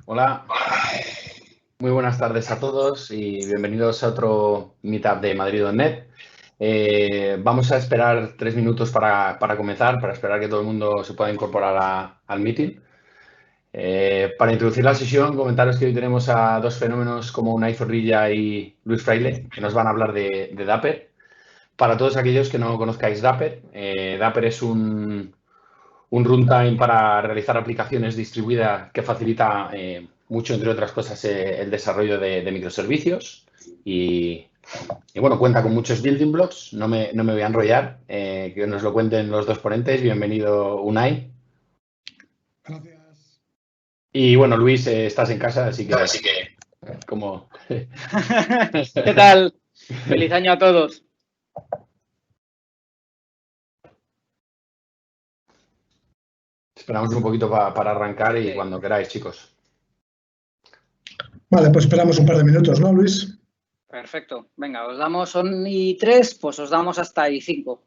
Hola, muy buenas tardes a todos y bienvenidos a otro Meetup de Madrid.net. Vamos a esperar 3 minutos para comenzar, para esperar que todo el mundo se pueda incorporar al meeting. Para introducir la sesión, comentaros que hoy tenemos a dos fenómenos como Unai Zorrilla y Luis Fraile, que nos van a hablar de Dapper. Para todos aquellos que no conozcáis Dapper, Dapper es un runtime para realizar aplicaciones distribuidas que facilita mucho, entre otras cosas, el desarrollo de microservicios y bueno, cuenta con muchos building blocks. No me voy a enrollar, que nos lo cuenten los dos ponentes. Bienvenido, Unai. Gracias. Y bueno, Luis, estás en casa, así que como... ¿Qué tal? Feliz año a todos. Esperamos un poquito para arrancar y cuando queráis, chicos. Vale, pues esperamos un par de minutos, ¿no, Luis? Perfecto. Venga, os damos, son y 3, pues os damos hasta y 5.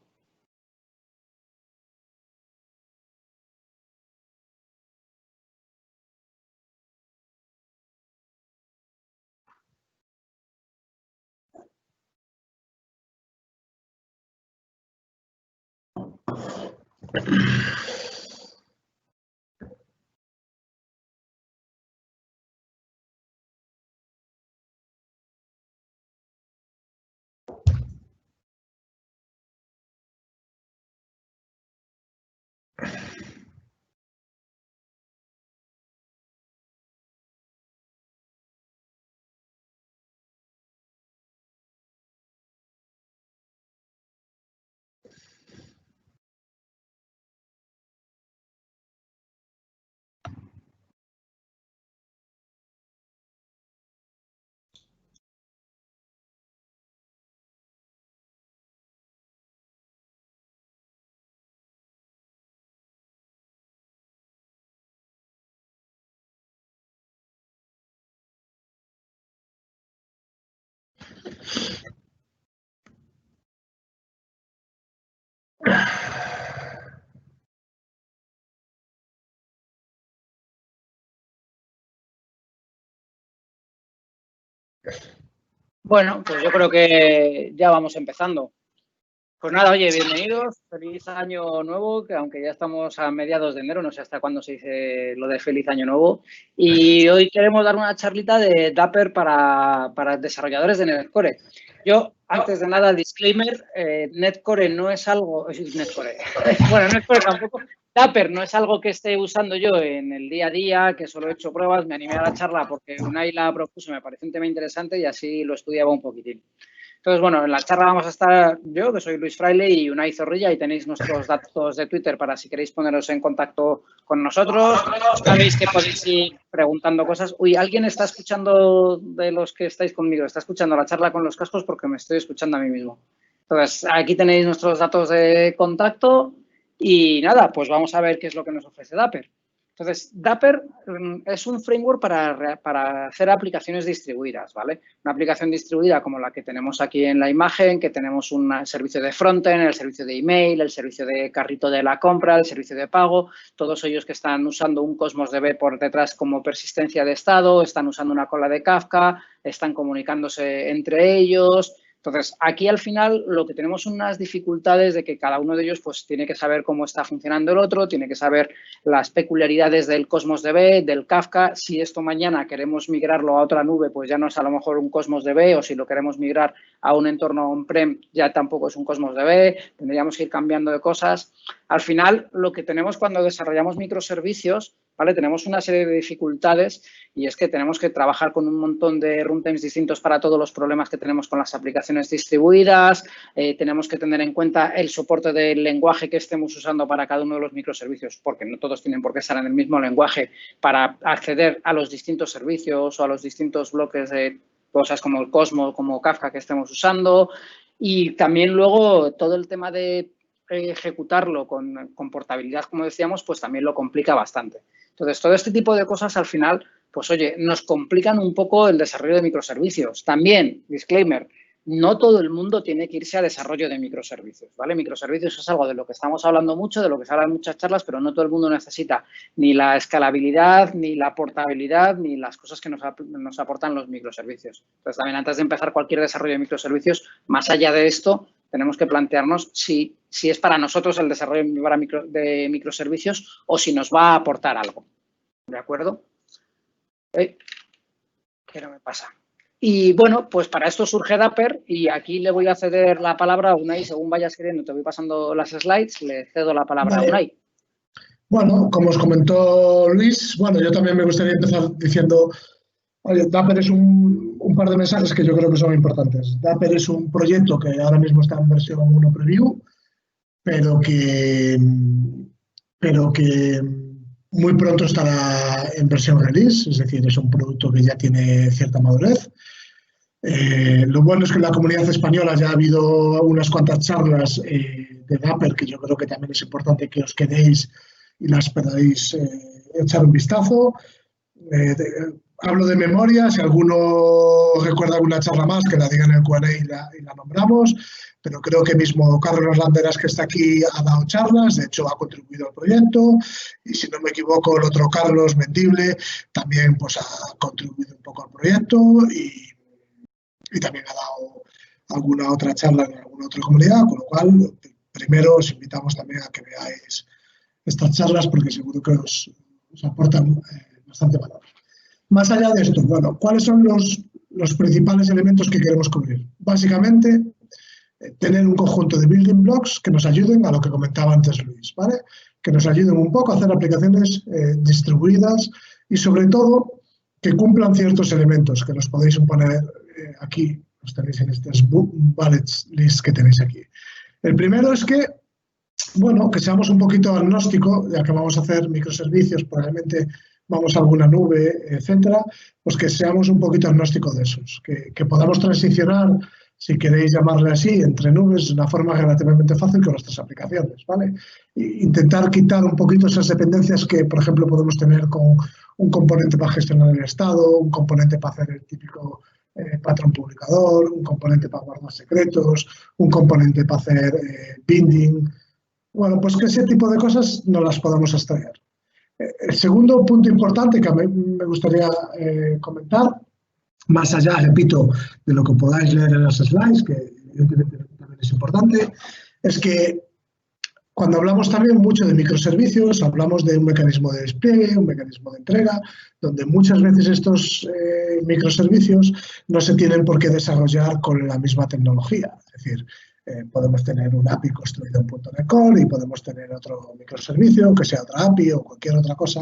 Bueno, pues yo creo que ya vamos empezando. Pues nada, oye, bienvenidos, feliz año nuevo, que aunque ya estamos a mediados de enero, no sé hasta cuándo se dice lo de feliz año nuevo. Y hoy queremos dar una charlita de Dapper para desarrolladores de Netcore. Yo, antes de nada, disclaimer, Netcore no es algo... Netcore. Bueno, Netcore tampoco. Dapper no es algo que esté usando yo en el día a día, que solo he hecho pruebas, me animé a la charla porque Unai la propuso, me pareció un tema interesante y así lo estudiaba un poquitín. Entonces, bueno, en la charla vamos a estar yo, que soy Luis Fraile, y Unai Zorrilla, y tenéis nuestros datos de Twitter para si queréis poneros en contacto con nosotros. Sabéis que podéis ir preguntando cosas. Uy, ¿alguien está escuchando de los que estáis conmigo? ¿Está escuchando la charla con los cascos? Porque me estoy escuchando a mí mismo. Entonces, aquí tenéis nuestros datos de contacto y nada, pues vamos a ver qué es lo que nos ofrece Dapper. Entonces, Dapper es un framework para hacer aplicaciones distribuidas, ¿vale? Una aplicación distribuida como la que tenemos aquí en la imagen, que tenemos un servicio de frontend, el servicio de email, el servicio de carrito de la compra, el servicio de pago, todos ellos que están usando un Cosmos DB por detrás como persistencia de estado, están usando una cola de Kafka, están comunicándose entre ellos. Entonces, aquí al final lo que tenemos son unas dificultades de que cada uno de ellos pues tiene que saber cómo está funcionando el otro, tiene que saber las peculiaridades del Cosmos DB, del Kafka. Si esto mañana queremos migrarlo a otra nube, pues ya no es a lo mejor un Cosmos DB, o si lo queremos migrar a un entorno on-prem, ya tampoco es un Cosmos DB, tendríamos que ir cambiando de cosas. Al final, lo que tenemos cuando desarrollamos microservicios, ¿vale? Tenemos una serie de dificultades y es que tenemos que trabajar con un montón de runtimes distintos para todos los problemas que tenemos con las aplicaciones distribuidas, tenemos que tener en cuenta el soporte del lenguaje que estemos usando para cada uno de los microservicios, porque no todos tienen por qué estar en el mismo lenguaje para acceder a los distintos servicios o a los distintos bloques de cosas como el Cosmos, como Kafka que estemos usando, y también luego todo el tema de ejecutarlo con portabilidad, como decíamos, pues también lo complica bastante. Entonces, todo este tipo de cosas al final, pues oye, nos complican un poco el desarrollo de microservicios. También, disclaimer, no todo el mundo tiene que irse a desarrollo de microservicios, ¿vale? Microservicios es algo de lo que estamos hablando mucho, de lo que se habla en muchas charlas, pero no todo el mundo necesita ni la escalabilidad, ni la portabilidad, ni las cosas que nos aportan los microservicios. Entonces, también antes de empezar cualquier desarrollo de microservicios, más allá de esto, tenemos que plantearnos si es para nosotros el desarrollo de microservicios o si nos va a aportar algo. ¿De acuerdo? ¿Qué no me pasa? Y bueno, pues para esto surge Dapper y aquí le voy a ceder la palabra a Unai. Según vayas queriendo, te voy pasando las slides, le cedo la palabra a Unai. Bueno, como os comentó Luis, bueno, yo también me gustaría empezar diciendo, oye, Dapper es un par de mensajes que yo creo que son importantes. Dapper es un proyecto que ahora mismo está en versión 1 preview, pero que muy pronto estará en versión release, es decir, es un producto que ya tiene cierta madurez. Lo bueno es que en la comunidad española ya ha habido unas cuantas charlas de Dapper, que yo creo que también es importante que os quedéis y las podáis echar un vistazo. Hablo de memoria, si alguno recuerda alguna charla más, que la diga en el Q&A y la nombramos, pero creo que mismo Carlos Landeras, que está aquí, ha dado charlas, de hecho ha contribuido al proyecto, y si no me equivoco, el otro Carlos Mendible también pues, ha contribuido un poco al proyecto y también ha dado alguna otra charla en alguna otra comunidad, con lo cual, primero os invitamos también a que veáis estas charlas porque seguro que os aportan bastante valor. Más allá de esto, bueno, ¿cuáles son los principales elementos que queremos cubrir? Básicamente, tener un conjunto de building blocks que nos ayuden a lo que comentaba antes Luis, ¿vale? Que nos ayuden un poco a hacer aplicaciones distribuidas y, sobre todo, que cumplan ciertos elementos que los podéis poner aquí, los tenéis en estas bullets list que tenéis aquí. El primero es que, bueno, que seamos un poquito agnósticos, ya que vamos a hacer microservicios, probablemente vamos a alguna nube, etcétera, pues que seamos un poquito agnósticos de esos, que podamos transicionar, si queréis llamarle así, entre nubes de una forma relativamente fácil con nuestras aplicaciones, ¿vale? E intentar quitar un poquito esas dependencias que, por ejemplo, podemos tener con un componente para gestionar el estado, un componente para hacer el típico patrón publicador, un componente para guardar secretos, un componente para hacer binding. Bueno, pues que ese tipo de cosas no las podamos extraer. El segundo punto importante que a mí me gustaría comentar, más allá, repito, de lo que podáis leer en las slides, que evidentemente también es importante, es que cuando hablamos también mucho de microservicios, hablamos de un mecanismo de despliegue, un mecanismo de entrega, donde muchas veces estos microservicios no se tienen por qué desarrollar con la misma tecnología. Es decir, podemos tener un API construido en .NET Core y podemos tener otro microservicio, que sea otra API o cualquier otra cosa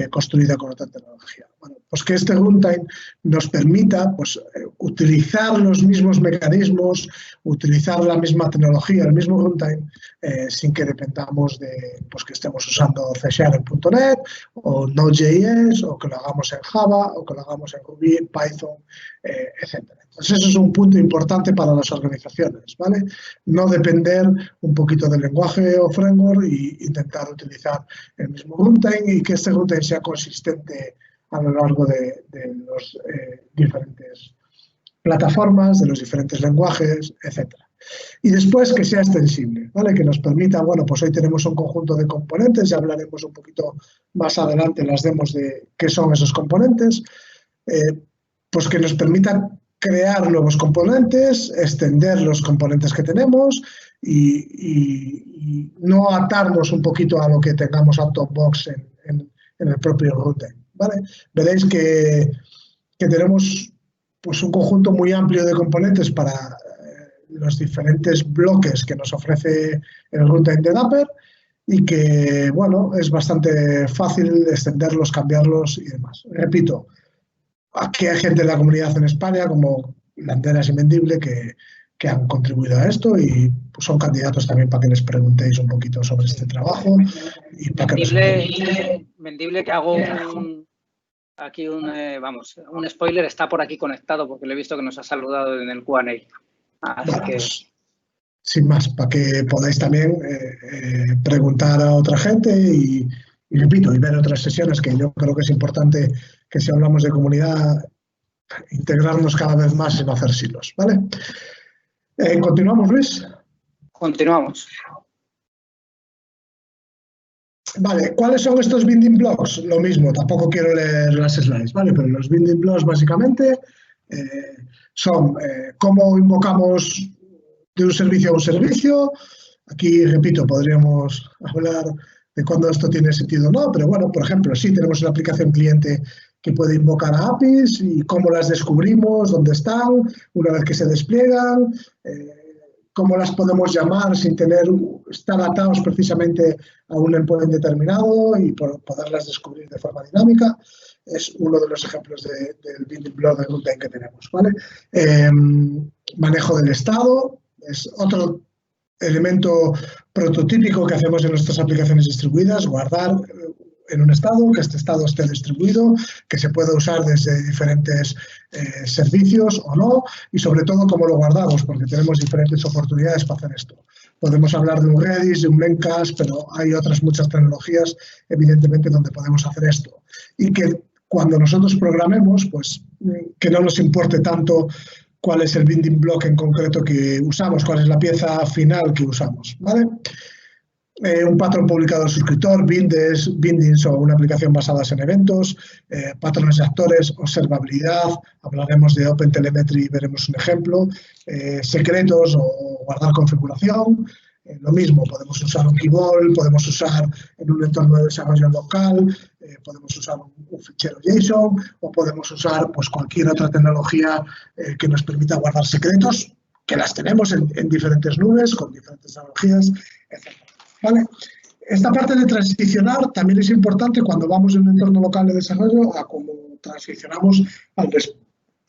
construida con otra tecnología. Bueno, pues que este runtime nos permita pues, utilizar los mismos mecanismos, utilizar la misma tecnología, el mismo runtime, sin que dependamos de pues, que estemos usando C# en .NET o Node.js o que lo hagamos en Java o que lo hagamos en Ruby, Python, etc. Entonces, eso es un punto importante para las organizaciones, ¿vale? No depender un poquito del lenguaje o framework e intentar utilizar el mismo runtime y que este runtime sea consistente a lo largo de los diferentes plataformas, de los diferentes lenguajes, etc. Y después que sea extensible, ¿vale? Que nos permita, bueno, pues hoy tenemos un conjunto de componentes, ya hablaremos un poquito más adelante en las demos de qué son esos componentes, pues que nos permita crear nuevos componentes, extender los componentes que tenemos y no atarnos un poquito a lo que tengamos out of box en el propio runtime, ¿vale? Veréis que tenemos pues, un conjunto muy amplio de componentes para los diferentes bloques que nos ofrece el runtime de Dapper y que, bueno, es bastante fácil extenderlos, cambiarlos y demás. Repito, aquí hay gente de la comunidad en España, como Landeras y Mendible, que han contribuido a esto y pues, son candidatos también para que les preguntéis un poquito sobre este trabajo. Y para que Mendible, que hago aquí un spoiler, está por aquí conectado porque le he visto que nos ha saludado en el Q&A. Así bueno, que... Pues, sin más, para que podáis también preguntar a otra gente y repito, y ver otras sesiones, que yo creo que es importante que si hablamos de comunidad, integrarnos cada vez más y no hacer silos, ¿vale? ¿Continuamos, Luis? Continuamos. Vale, ¿cuáles son estos building blocks? Lo mismo, tampoco quiero leer las slides, ¿vale? Pero los building blocks básicamente son cómo invocamos de un servicio a un servicio. Aquí, repito, podríamos hablar de cuándo esto tiene sentido o no, pero bueno, por ejemplo, sí tenemos una aplicación cliente que puede invocar a APIs y cómo las descubrimos, dónde están, una vez que se despliegan, cómo las podemos llamar sin estar atados precisamente a un endpoint determinado y poderlas descubrir de forma dinámica. Es uno de los ejemplos del building block de runtime que tenemos, ¿vale? Manejo del estado es otro elemento prototípico que hacemos en nuestras aplicaciones distribuidas, guardar en un estado, que este estado esté distribuido, que se pueda usar desde diferentes servicios o no, y sobre todo cómo lo guardamos, porque tenemos diferentes oportunidades para hacer esto. Podemos hablar de un Redis, de un Memcached, pero hay otras muchas tecnologías, evidentemente, donde podemos hacer esto. Y que cuando nosotros programemos, pues que no nos importe tanto cuál es el building block en concreto que usamos, cuál es la pieza final que usamos, ¿vale? Un patrón publicado al suscriptor, bindings o una aplicación basada en eventos, patrones de actores, observabilidad, hablaremos de OpenTelemetry y veremos un ejemplo, secretos o guardar configuración, lo mismo, podemos usar un Key-Vault, podemos usar en un entorno de desarrollo local, podemos usar un fichero JSON o podemos usar pues, cualquier otra tecnología que nos permita guardar secretos, que las tenemos en diferentes nubes, con diferentes tecnologías, etc. ¿Vale? Esta parte de transicionar también es importante cuando vamos en un entorno local de desarrollo a cómo transicionamos al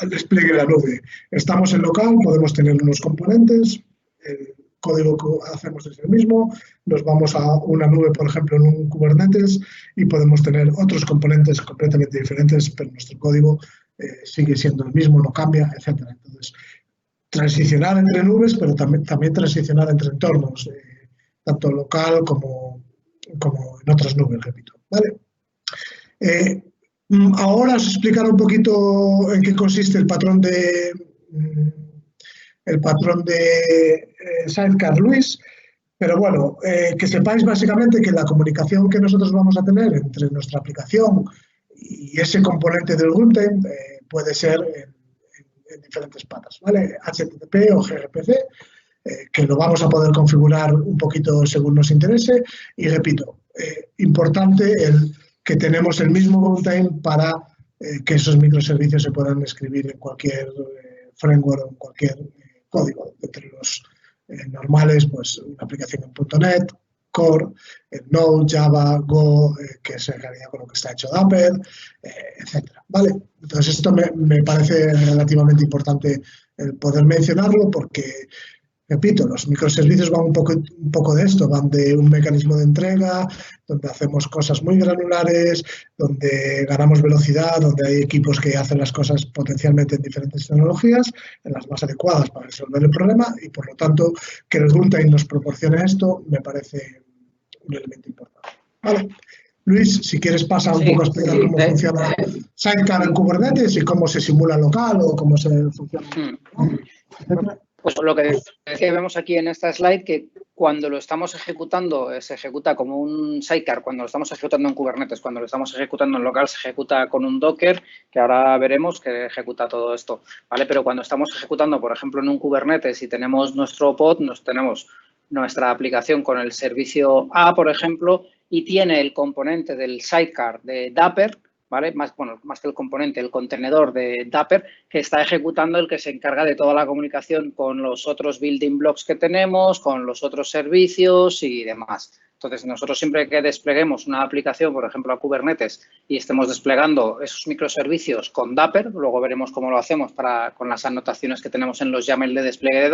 despliegue de la nube. Estamos en local, podemos tener unos componentes, el código que hacemos es el mismo, nos vamos a una nube, por ejemplo, en un Kubernetes y podemos tener otros componentes completamente diferentes, pero nuestro código sigue siendo el mismo, no cambia, etc. Entonces, transicionar entre nubes, pero también transicionar entre entornos, tanto local como en otras nubes, repito. ¿Vale? Ahora os explicaré un poquito en qué consiste el patrón de Sidecar, Luis, pero bueno, que sepáis básicamente que la comunicación que nosotros vamos a tener entre nuestra aplicación y ese componente del runtime puede ser en diferentes patas, ¿vale? HTTP o gRPC, que lo vamos a poder configurar un poquito según nos interese. Y repito, importante que tenemos el mismo runtime para que esos microservicios se puedan escribir en cualquier framework o en cualquier código. Entre los normales, pues una aplicación en .NET, Core, Node, Java, Go, que es en realidad con lo que está hecho Dapper, etcétera, ¿vale? Entonces esto me parece relativamente importante poder mencionarlo porque, repito, los microservicios van un poco de esto, van de un mecanismo de entrega, donde hacemos cosas muy granulares, donde ganamos velocidad, donde hay equipos que hacen las cosas potencialmente en diferentes tecnologías, en las más adecuadas para resolver el problema y, por lo tanto, que el runtime nos proporcione esto me parece un elemento importante. ¿Vale? Luis, si quieres pasa un poco a explicar cómo funciona Sidecar en Kubernetes y cómo se simula local o cómo se funciona. Pues lo que vemos aquí en esta slide, que cuando lo estamos ejecutando, se ejecuta como un Sidecar, cuando lo estamos ejecutando en Kubernetes, cuando lo estamos ejecutando en local, se ejecuta con un Docker, que ahora veremos que ejecuta todo esto, ¿vale? Pero cuando estamos ejecutando, por ejemplo, en un Kubernetes y tenemos nuestro pod, tenemos nuestra aplicación con el servicio A, por ejemplo, y tiene el componente del Sidecar de Dapper, ¿vale? Más que el componente, el contenedor de Dapper, que está ejecutando el que se encarga de toda la comunicación con los otros building blocks que tenemos, con los otros servicios y demás. Entonces, nosotros siempre que despleguemos una aplicación, por ejemplo, a Kubernetes, y estemos desplegando esos microservicios con Dapper, luego veremos cómo lo hacemos con las anotaciones que tenemos en los YAML de despliegue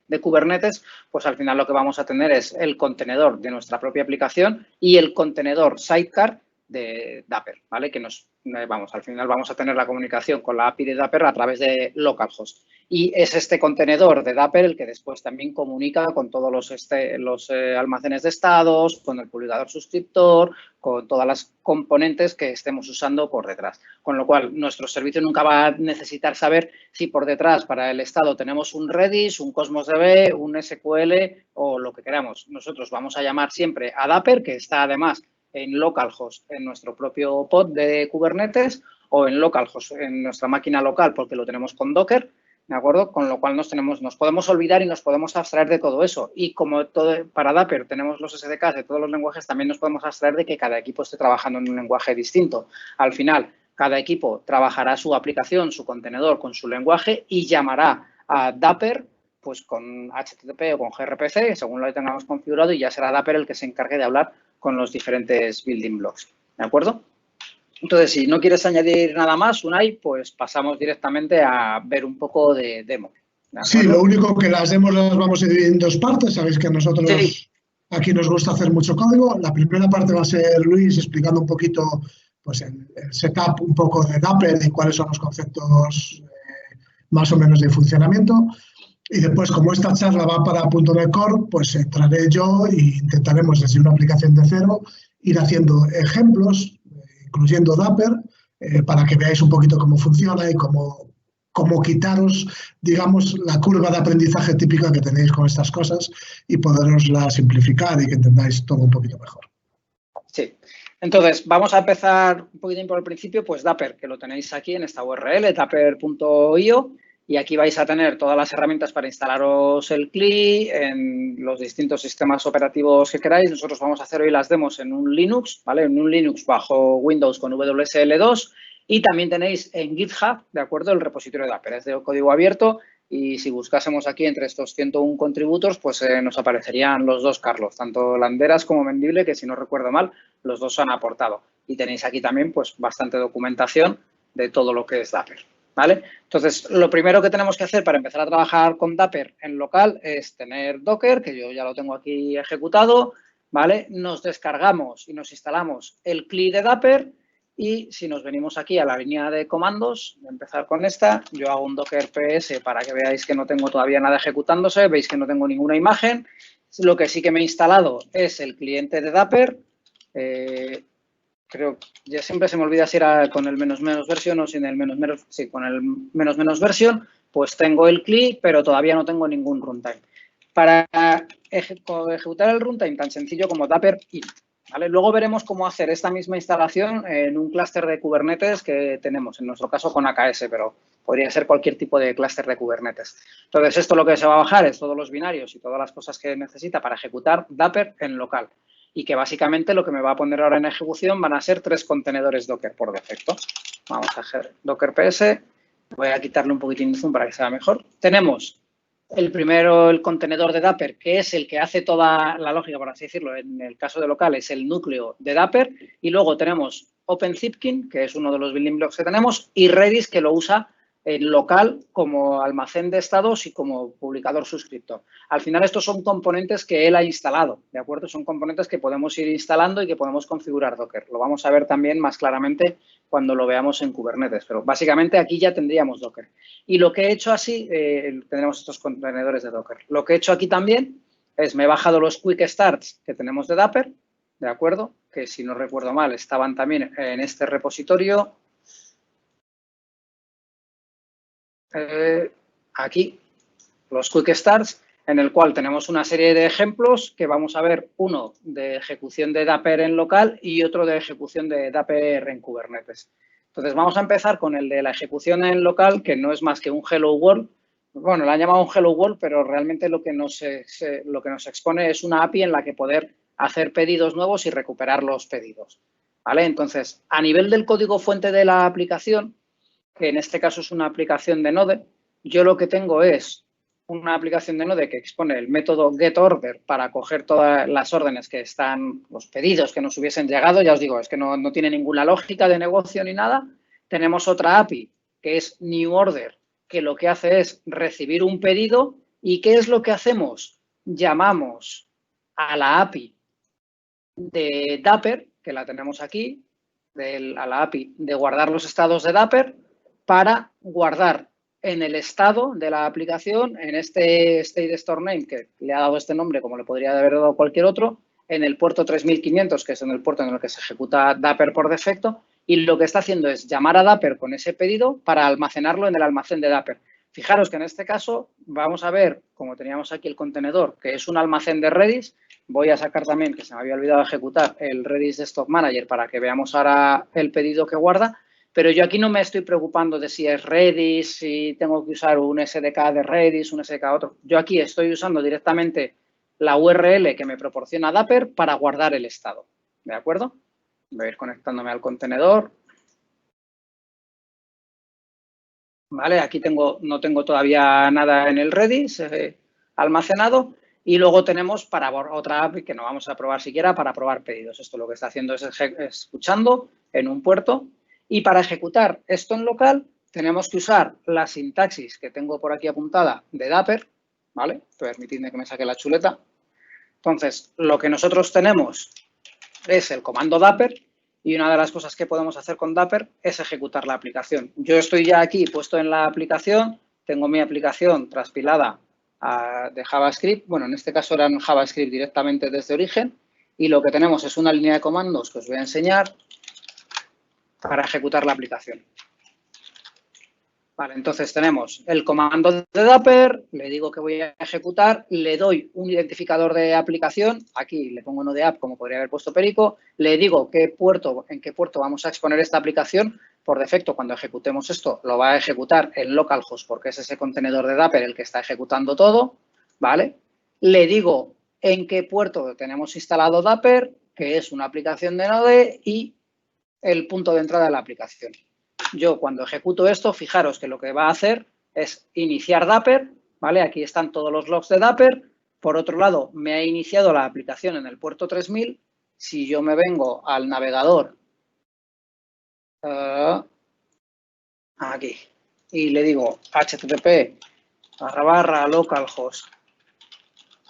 de Kubernetes, pues al final lo que vamos a tener es el contenedor de nuestra propia aplicación y el contenedor Sidecar de Dapper, ¿vale? Que al final vamos a tener la comunicación con la API de Dapper a través de localhost. Y es este contenedor de Dapper el que después también comunica con todos los almacenes de estados, con el publicador suscriptor, con todas las componentes que estemos usando por detrás. Con lo cual, nuestro servicio nunca va a necesitar saber si por detrás para el estado tenemos un Redis, un Cosmos DB, un SQL o lo que queramos. Nosotros vamos a llamar siempre a Dapper, que está además en localhost en nuestro propio pod de Kubernetes o en localhost en nuestra máquina local porque lo tenemos con Docker, ¿de acuerdo? Con lo cual nos podemos olvidar y nos podemos abstraer de todo eso. Y como para Dapper tenemos los SDKs de todos los lenguajes, también nos podemos abstraer de que cada equipo esté trabajando en un lenguaje distinto. Al final, cada equipo trabajará su aplicación, su contenedor con su lenguaje y llamará a Dapper pues con HTTP o con gRPC, según lo tengamos configurado, y ya será Dapper el que se encargue de hablar con los diferentes building blocks, ¿de acuerdo? Entonces, si no quieres añadir nada más, Unai, pues pasamos directamente a ver un poco de demo. Sí, lo único que las demos las vamos a dividir en dos partes. Sabéis que a nosotros aquí nos gusta hacer mucho código. La primera parte va a ser Luis explicando un poquito pues, el setup un poco de Dapper y cuáles son los conceptos más o menos de funcionamiento. Y después, como esta charla va para .NET Core, pues entraré yo e intentaremos desde una aplicación de cero ir haciendo ejemplos, incluyendo Dapper, para que veáis un poquito cómo funciona y cómo quitaros, digamos, la curva de aprendizaje típica que tenéis con estas cosas y poderosla simplificar y que entendáis todo un poquito mejor. Sí. Entonces, vamos a empezar un poquitín por el principio, pues Dapper, que lo tenéis aquí en esta URL, dapper.io. Y aquí vais a tener todas las herramientas para instalaros el CLI en los distintos sistemas operativos que queráis. Nosotros vamos a hacer hoy las demos en un Linux, ¿vale? En un Linux bajo Windows con WSL2 y también tenéis en GitHub, ¿de acuerdo? El repositorio de Dapper. Es de código abierto y si buscásemos aquí entre estos 101 contributors, pues nos aparecerían los dos Carlos, tanto Landeras como Mendible, que si no recuerdo mal, los dos han aportado. Y tenéis aquí también pues bastante documentación de todo lo que es Dapper. ¿Vale? Entonces, lo primero que tenemos que hacer para empezar a trabajar con Dapper en local es tener Docker, que yo ya lo tengo aquí ejecutado, ¿vale? Nos descargamos y nos instalamos el CLI de Dapper y si nos venimos aquí a la línea de comandos, voy a empezar con esta, yo hago un Docker PS para que veáis que no tengo todavía nada ejecutándose, veis que no tengo ninguna imagen. Lo que sí que me he instalado es el cliente de Dapper. Creo que ya siempre se me olvida si era con el menos versión o sin el sí, con el menos versión, pues tengo el CLI, pero todavía no tengo ningún runtime. Para ejecutar el runtime tan sencillo como Dapper int, ¿vale? Luego veremos cómo hacer esta misma instalación en un clúster de Kubernetes que tenemos, en nuestro caso con AKS, pero podría ser cualquier tipo de clúster de Kubernetes. Entonces, esto lo que se va a bajar es todos los binarios y todas las cosas que necesita para ejecutar Dapper en local. Y que básicamente lo que me va a poner ahora en ejecución van a ser 3 contenedores Docker por defecto. Vamos a hacer Docker PS. Voy a quitarle un poquitín de zoom para que sea mejor. Tenemos el primero, el contenedor de Dapper, que es el que hace toda la lógica, por así decirlo. En el caso de local es el núcleo de Dapper. Y luego tenemos OpenZipkin, que es uno de los building blocks que tenemos, y Redis, que lo usa en local como almacén de estados y como publicador suscriptor. Al final, estos son componentes que él ha instalado, ¿de acuerdo? Son componentes que podemos ir instalando y que podemos configurar Docker. Lo vamos a ver también más claramente cuando lo veamos en Kubernetes, pero básicamente aquí ya tendríamos Docker. Y lo que he hecho así, tendremos estos contenedores de Docker. Lo que he hecho aquí también es me he bajado los Quick Starts que tenemos de Dapper, ¿de acuerdo? Que si no recuerdo mal estaban también en este repositorio. Aquí, los Quick Starts, en el cual tenemos una serie de ejemplos que vamos a ver, uno de ejecución de Dapper en local y otro de ejecución de Dapper en Kubernetes. Entonces, vamos a empezar con el de la ejecución en local, que no es más que un Hello World. Bueno, lo han llamado un Hello World, pero realmente lo que nos expone es una API en la que poder hacer pedidos nuevos y recuperar los pedidos, ¿vale? Entonces, a nivel del código fuente de la aplicación, que en este caso es una aplicación de Node, yo lo que tengo es una aplicación de Node que expone el método getOrder para coger todas las órdenes que están, los pedidos que nos hubiesen llegado. Ya os digo, es que no tiene ninguna lógica de negocio ni nada. Tenemos otra API que es NewOrder, que lo que hace es recibir un pedido. ¿Y qué es lo que hacemos? Llamamos a la API de Dapper, que la tenemos aquí, a la API de guardar los estados de Dapper para guardar en el estado de la aplicación, en este state store name, que le ha dado este nombre como le podría haber dado cualquier otro, en el puerto 3500, que es en el puerto en el que se ejecuta Dapper por defecto, y lo que está haciendo es llamar a Dapper con ese pedido para almacenarlo en el almacén de Dapper. Fijaros que en este caso vamos a ver, como teníamos aquí el contenedor, que es un almacén de Redis. Voy a sacar también, que se me había olvidado ejecutar, el Redis Desktop Manager para que veamos ahora el pedido que guarda. Pero yo aquí no me estoy preocupando de si es Redis, si tengo que usar un SDK de Redis, un SDK otro. Yo aquí estoy usando directamente la URL que me proporciona Dapper para guardar el estado. ¿De acuerdo? Voy a ir conectándome al contenedor. ¿Vale? Aquí no tengo todavía nada en el Redis almacenado. Y luego tenemos para otra API que no vamos a probar siquiera para probar pedidos. Esto lo que está haciendo es escuchando en un puerto. Y para ejecutar esto en local tenemos que usar la sintaxis que tengo por aquí apuntada de Dapper. ¿Vale? Permitidme que me saque la chuleta. Entonces, lo que nosotros tenemos es el comando Dapper. Y una de las cosas que podemos hacer con Dapper es ejecutar la aplicación. Yo estoy ya aquí puesto en la aplicación, tengo mi aplicación transpilada de JavaScript. Bueno, en este caso era en JavaScript directamente desde origen. Y lo que tenemos es una línea de comandos que os voy a enseñar para ejecutar la aplicación. Vale, entonces tenemos el comando de Dapper, le digo que voy a ejecutar, le doy un identificador de aplicación, aquí le pongo uno de app como podría haber puesto Perico, le digo en qué puerto vamos a exponer esta aplicación. Por defecto, cuando ejecutemos esto, lo va a ejecutar en localhost porque es ese contenedor de Dapper el que está ejecutando todo, ¿vale? Le digo en qué puerto tenemos instalado Dapper, que es una aplicación de Node, y el punto de entrada de la aplicación. Yo cuando ejecuto esto, fijaros que lo que va a hacer es iniciar Dapper, ¿vale? Aquí están todos los logs de Dapper. Por otro lado, me ha iniciado la aplicación en el puerto 3000. Si yo me vengo al navegador, aquí, y le digo http://localhost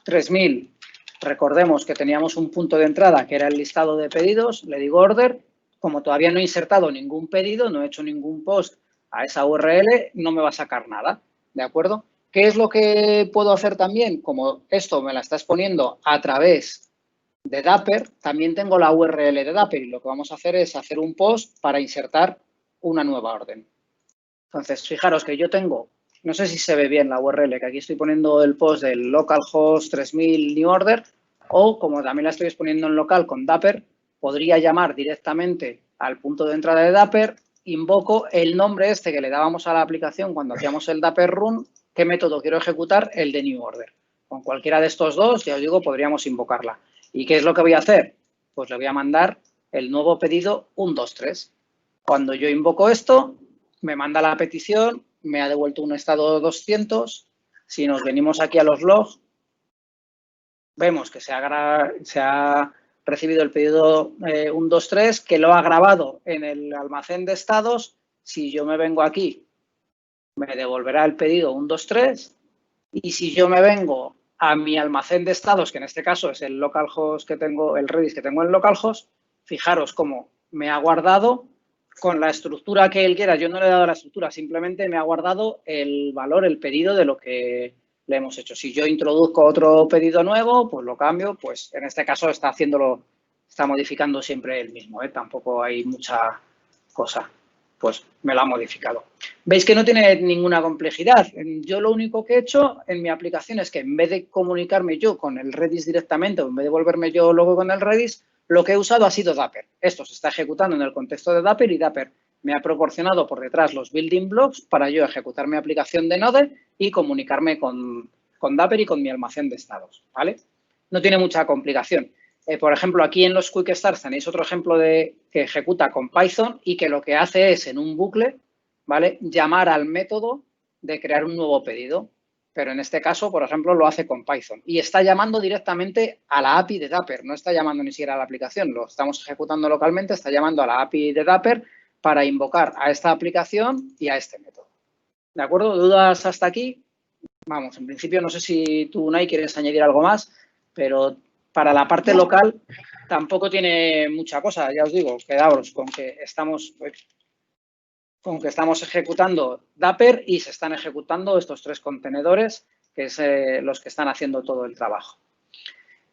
3000, recordemos que teníamos un punto de entrada que era el listado de pedidos, le digo order. Como todavía no he insertado ningún pedido, no he hecho ningún post a esa URL, no me va a sacar nada, ¿de acuerdo? ¿Qué es lo que puedo hacer también? Como esto me la está exponiendo a través de Dapper, también tengo la URL de Dapper y lo que vamos a hacer es hacer un post para insertar una nueva orden. Entonces, fijaros que yo tengo, no sé si se ve bien la URL, que aquí estoy poniendo el post del localhost 3000 new order, o como también la estoy exponiendo en local con Dapper, podría llamar directamente al punto de entrada de Dapper, invoco el nombre este que le dábamos a la aplicación cuando hacíamos el Dapper run, qué método quiero ejecutar, el de new order. Con cualquiera de estos dos, ya os digo, podríamos invocarla. ¿Y qué es lo que voy a hacer? Pues le voy a mandar el nuevo pedido 123. Cuando yo invoco esto, me manda la petición, me ha devuelto un estado 200. Si nos venimos aquí a los logs, vemos que se ha recibido el pedido 123, que lo ha grabado en el almacén de estados. Si yo me vengo aquí, me devolverá el pedido 123. Y si yo me vengo a mi almacén de estados, que en este caso es el localhost que tengo, el Redis que tengo en localhost, fijaros cómo me ha guardado con la estructura que él quiera. Yo no le he dado la estructura, simplemente me ha guardado el valor, el pedido de lo que le hemos hecho. Si yo introduzco otro pedido nuevo, pues lo cambio, pues en este caso está modificando siempre el mismo, ¿eh? Tampoco hay mucha cosa, pues me lo ha modificado. Veis que no tiene ninguna complejidad. Yo lo único que he hecho en mi aplicación es que en vez de comunicarme yo con el Redis directamente o en vez de volverme yo luego con el Redis, lo que he usado ha sido Dapper. Esto se está ejecutando en el contexto de Dapper y Dapper me ha proporcionado por detrás los building blocks para yo ejecutar mi aplicación de Node y comunicarme con Dapper y con mi almacén de estados, ¿vale? No tiene mucha complicación. Por ejemplo, aquí en los Quick Starts tenéis otro ejemplo de que ejecuta con Python y que lo que hace es en un bucle, ¿vale?, llamar al método de crear un nuevo pedido. Pero en este caso, por ejemplo, lo hace con Python. Y está llamando directamente a la API de Dapper. No está llamando ni siquiera a la aplicación. Lo estamos ejecutando localmente. Está llamando a la API de Dapper para invocar a esta aplicación y a este método. ¿De acuerdo? ¿Dudas hasta aquí? Vamos, en principio no sé si tú, Unai, quieres añadir algo más, pero Para la parte local tampoco tiene mucha cosa, ya os digo, quedaos con que estamos ejecutando Dapper y se están ejecutando estos 3 contenedores, que es los que están haciendo todo el trabajo.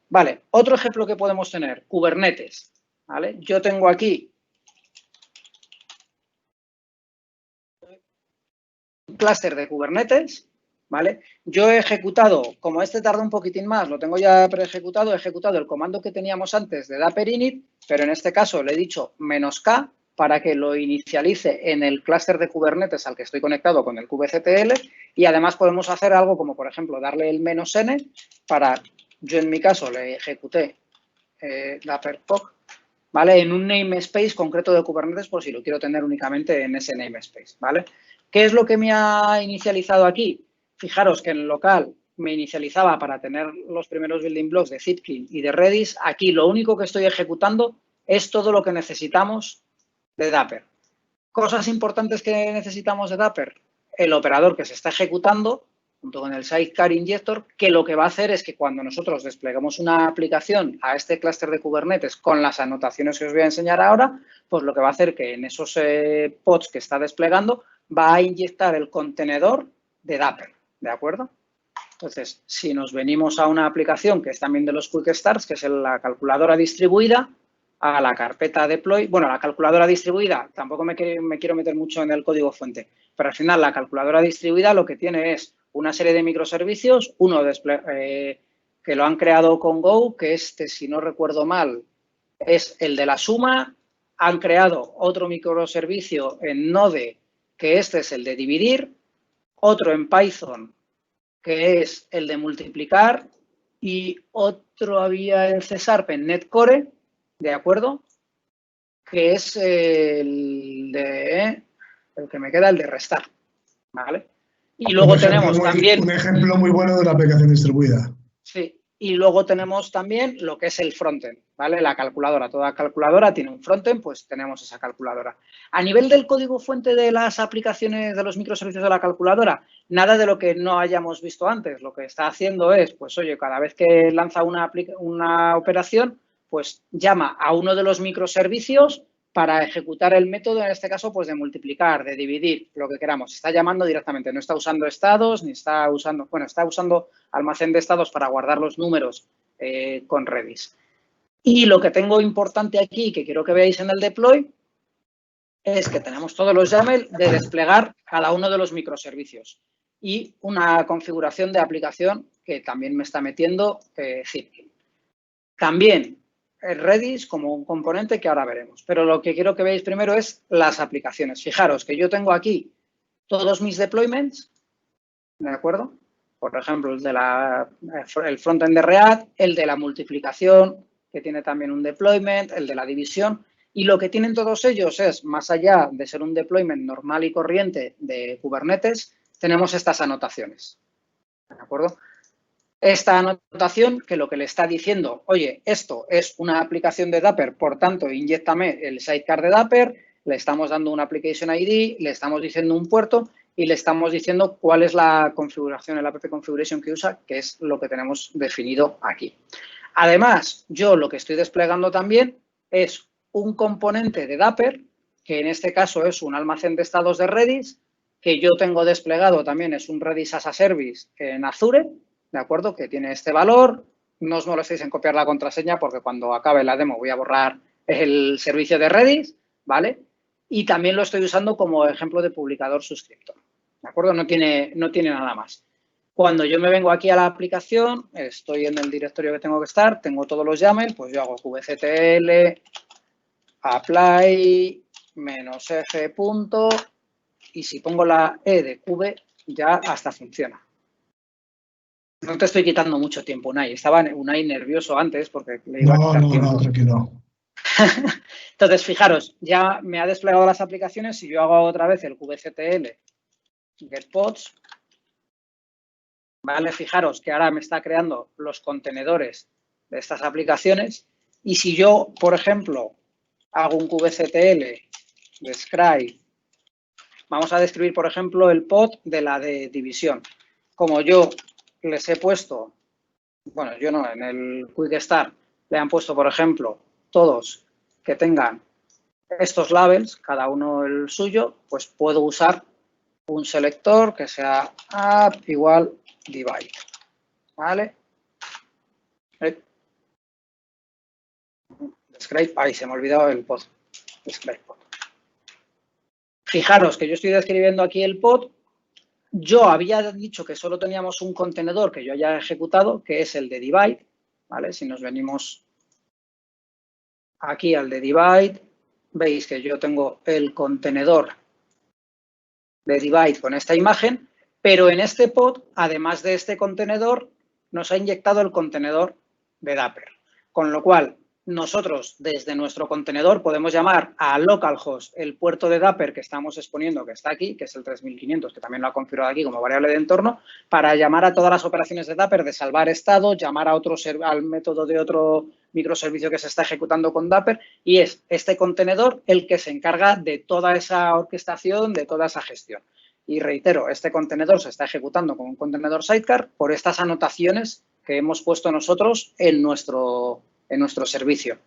Vale, otro ejemplo que podemos tener, Kubernetes. ¿Vale? Yo tengo aquí un clúster de Kubernetes, ¿vale? Yo he ejecutado, como este tarda un poquitín más, lo tengo ya preejecutado, he ejecutado el comando que teníamos antes de Dapper init, pero en este caso le he dicho "-k", para que lo inicialice en el clúster de Kubernetes al que estoy conectado con el kubectl, y además podemos hacer algo como, por ejemplo, darle el "-n", para, yo en mi caso le ejecuté Dapper POC, ¿vale? En un namespace concreto de Kubernetes, por si lo quiero tener únicamente en ese namespace, ¿vale? ¿Qué es lo que me ha inicializado aquí? Fijaros que en el local me inicializaba para tener los primeros building blocks de Zipkin y de Redis. Aquí lo único que estoy ejecutando es todo lo que necesitamos de Dapper. Cosas importantes que necesitamos de Dapper. El operador que se está ejecutando junto con el Sidecar Injector, que lo que va a hacer es que cuando nosotros desplegamos una aplicación a este clúster de Kubernetes con las anotaciones que os voy a enseñar ahora, pues lo que va a hacer que en esos pods que está desplegando va a inyectar el contenedor de Dapper, ¿de acuerdo? Entonces, si nos venimos a una aplicación que es también de los Quick Starts, que es la calculadora distribuida, a la carpeta deploy, bueno, la calculadora distribuida, tampoco me quiero meter mucho en el código fuente, pero al final la calculadora distribuida lo que tiene es una serie de microservicios, uno que lo han creado con Go, que si no recuerdo mal, es el de la suma. Han creado otro microservicio en Node, que es el de dividir, otro en Python, que es el de multiplicar, y otro había en C#, en Netcore, ¿de acuerdo? Que es el que me queda, el de restar, ¿vale? Y luego tenemos también... Un ejemplo muy bueno de la aplicación distribuida. Sí, y luego tenemos también lo que es el frontend, ¿vale? La calculadora. Toda calculadora tiene un frontend, pues tenemos esa calculadora. A nivel del código fuente de las aplicaciones de los microservicios de la calculadora, nada de lo que no hayamos visto antes. Lo que está haciendo es, pues oye, cada vez que lanza una operación, pues llama a uno de los microservicios para ejecutar el método, en este caso, pues de multiplicar, de dividir, lo que queramos. Está llamando directamente, no está usando estados, ni está usando, bueno, está usando almacén de estados para guardar los números con Redis. Y lo que tengo importante aquí, que quiero que veáis en el deploy, es que tenemos todos los YAML de desplegar cada uno de los microservicios y una configuración de aplicación que también me está metiendo Zipkin. También Redis como un componente que ahora veremos. Pero lo que quiero que veáis primero es las aplicaciones. Fijaros que yo tengo aquí todos mis deployments, ¿de acuerdo? Por ejemplo, el frontend de React, el de la multiplicación, que tiene también un deployment, el de la división. Y lo que tienen todos ellos es, más allá de ser un deployment normal y corriente de Kubernetes, tenemos estas anotaciones, ¿de acuerdo? Esta anotación que lo que le está diciendo, oye, esto es una aplicación de Dapper, por tanto, inyéctame el sidecar de Dapper, le estamos dando un application ID, le estamos diciendo un puerto y le estamos diciendo cuál es la configuración, el app configuration que usa, que es lo que tenemos definido aquí. Además, yo lo que estoy desplegando también es un componente de Dapper, que en este caso es un almacén de estados de Redis, que yo tengo desplegado también, es un Redis as a Service en Azure, ¿de acuerdo? Que tiene este valor. No os molestéis en copiar la contraseña porque cuando acabe la demo voy a borrar el servicio de Redis, ¿vale? Y también lo estoy usando como ejemplo de publicador suscriptor, ¿de acuerdo? No tiene nada más. Cuando yo me vengo aquí a la aplicación, estoy en el directorio que tengo que estar, tengo todos los YAML, pues yo hago kubectl, apply, -f punto, y si pongo la E de kube, ya hasta funciona. No te estoy quitando mucho tiempo, Unai. Estaba Unai nervioso antes porque le iba a quitar tiempo. No, tranquilo. Entonces, fijaros, ya me ha desplegado las aplicaciones. Si yo hago otra vez el kubectl getPods, ¿vale? Fijaros que ahora me está creando los contenedores de estas aplicaciones. Y si yo, por ejemplo, hago un kubectl describe, vamos a describir, por ejemplo, el pod de la de división. Como yo les he puesto bueno, yo no, en el Quick Start le han puesto, por ejemplo, todos que tengan estos labels, cada uno el suyo, pues puedo usar un selector que sea app igual divide, ¿vale? Describe, ahí se me ha olvidado el pod. Describe pod. Fijaros que yo estoy describiendo aquí el pod. Yo había dicho que solo teníamos un contenedor que yo haya ejecutado, que es el de divide, ¿vale? Si nos venimos aquí al de divide, veis que yo tengo el contenedor de divide con esta imagen, pero en este pod, además de este contenedor, nos ha inyectado el contenedor de Dapper. Con lo cual, nosotros desde nuestro contenedor podemos llamar a localhost el puerto de Dapper que estamos exponiendo, que está aquí, que es el 3500, que también lo ha configurado aquí como variable de entorno, para llamar a todas las operaciones de Dapper de salvar estado, llamar a al método de otro microservicio que se está ejecutando con Dapper, y es este contenedor el que se encarga de toda esa orquestación, de toda esa gestión. Y reitero, este contenedor se está ejecutando con un contenedor sidecar por estas anotaciones que hemos puesto nosotros en nuestro servicio.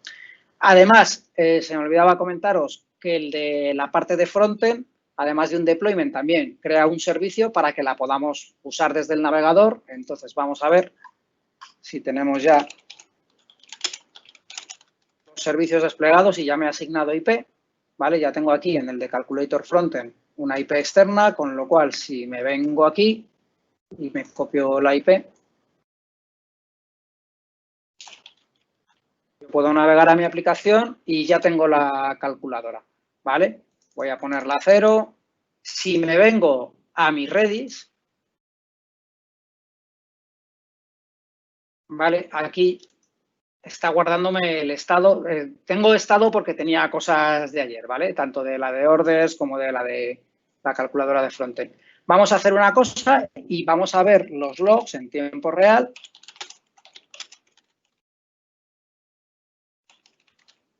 Además, se me olvidaba comentaros que el de la parte de frontend, además de un deployment, también crea un servicio para que la podamos usar desde el navegador. Entonces, vamos a ver si tenemos ya los servicios desplegados y ya me he asignado IP, ¿vale? Ya tengo aquí en el de Calculator Frontend una IP externa, con lo cual, si me vengo aquí y me copio la IP, puedo navegar a mi aplicación y ya tengo la calculadora, ¿vale? Voy a ponerla a 0. Si me vengo a mi Redis, ¿vale? Aquí está guardándome el estado. Tengo estado porque tenía cosas de ayer, ¿vale? Tanto de la de orders como de la calculadora de frontend. Vamos a hacer una cosa y vamos a ver los logs en tiempo real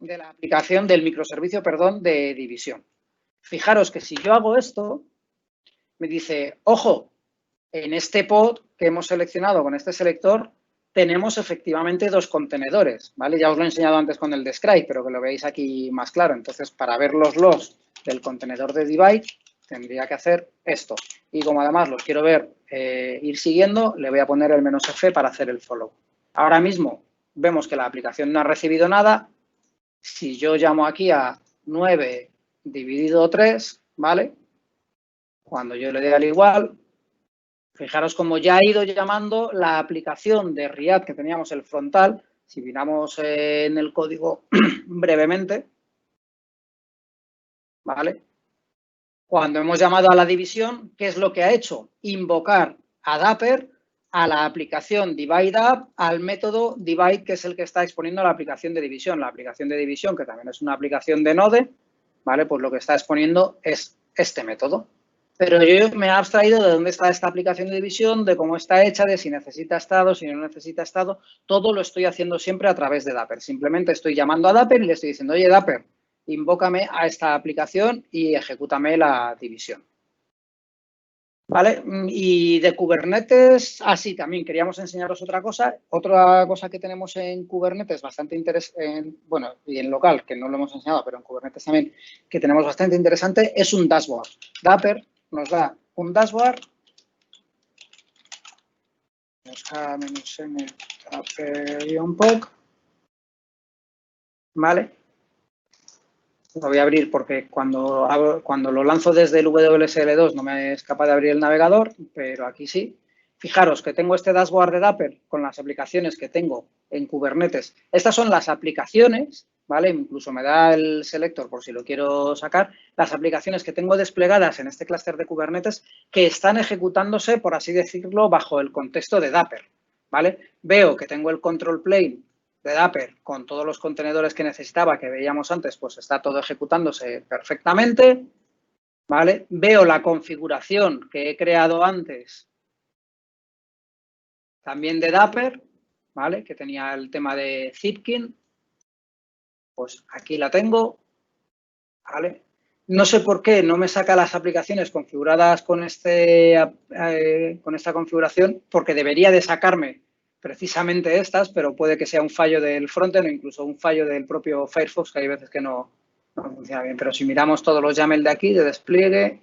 de la aplicación del microservicio, perdón, de división. Fijaros que si yo hago esto, me dice, ojo, en este pod que hemos seleccionado con este selector, tenemos efectivamente dos contenedores, ¿vale? Ya os lo he enseñado antes con el describe, pero que lo veáis aquí más claro. Entonces, para ver los logs del contenedor de divide, tendría que hacer esto. Y como además los quiero ver ir siguiendo, le voy a poner el "-f" para hacer el follow. Ahora mismo vemos que la aplicación no ha recibido nada. Si yo llamo aquí a 9 dividido 3, ¿vale? Cuando yo le dé al igual, fijaros cómo ya ha ido llamando la aplicación de Riad que teníamos el frontal. Si miramos en el código brevemente, ¿vale? Cuando hemos llamado a la división, ¿qué es lo que ha hecho? Invocar a Dapper, a la aplicación DivideApp, al método divide, que es el que está exponiendo la aplicación de división. La aplicación de división, que también es una aplicación de Node, ¿vale? Pues lo que está exponiendo es este método. Pero yo me he abstraído de dónde está esta aplicación de división, de cómo está hecha, de si necesita estado, si no necesita estado. Todo lo estoy haciendo siempre a través de Dapper. Simplemente estoy llamando a Dapper y le estoy diciendo, oye, Dapper, invócame a esta aplicación y ejecútame la división. ¿Vale? Y de Kubernetes, así también queríamos enseñaros otra cosa. Otra cosa que tenemos en Kubernetes bastante interesante, bueno, y en local, que no lo hemos enseñado, pero en Kubernetes también, que tenemos bastante interesante, es un dashboard. Dapper nos da un dashboard. ¿Vale? Lo voy a abrir porque cuando lo lanzo desde el WSL2 no me es capaz de abrir el navegador, pero aquí sí. Fijaros que tengo este dashboard de Dapper con las aplicaciones que tengo en Kubernetes. Estas son las aplicaciones, ¿vale? Incluso me da el selector por si lo quiero sacar. Las aplicaciones que tengo desplegadas en este clúster de Kubernetes que están ejecutándose, por así decirlo, bajo el contexto de Dapper, ¿vale? Veo que tengo el control plane de Dapper con todos los contenedores que necesitaba, que veíamos antes, pues está todo ejecutándose perfectamente, ¿vale? Veo la configuración que he creado antes también de Dapper, ¿vale? Que tenía el tema de Zipkin. Pues aquí la tengo, ¿vale? No sé por qué no me saca las aplicaciones configuradas con esta configuración, porque debería de sacarme precisamente estas, pero puede que sea un fallo del frontend o incluso un fallo del propio Firefox, que hay veces que no funciona bien. Pero si miramos todos los YAML de aquí, de despliegue,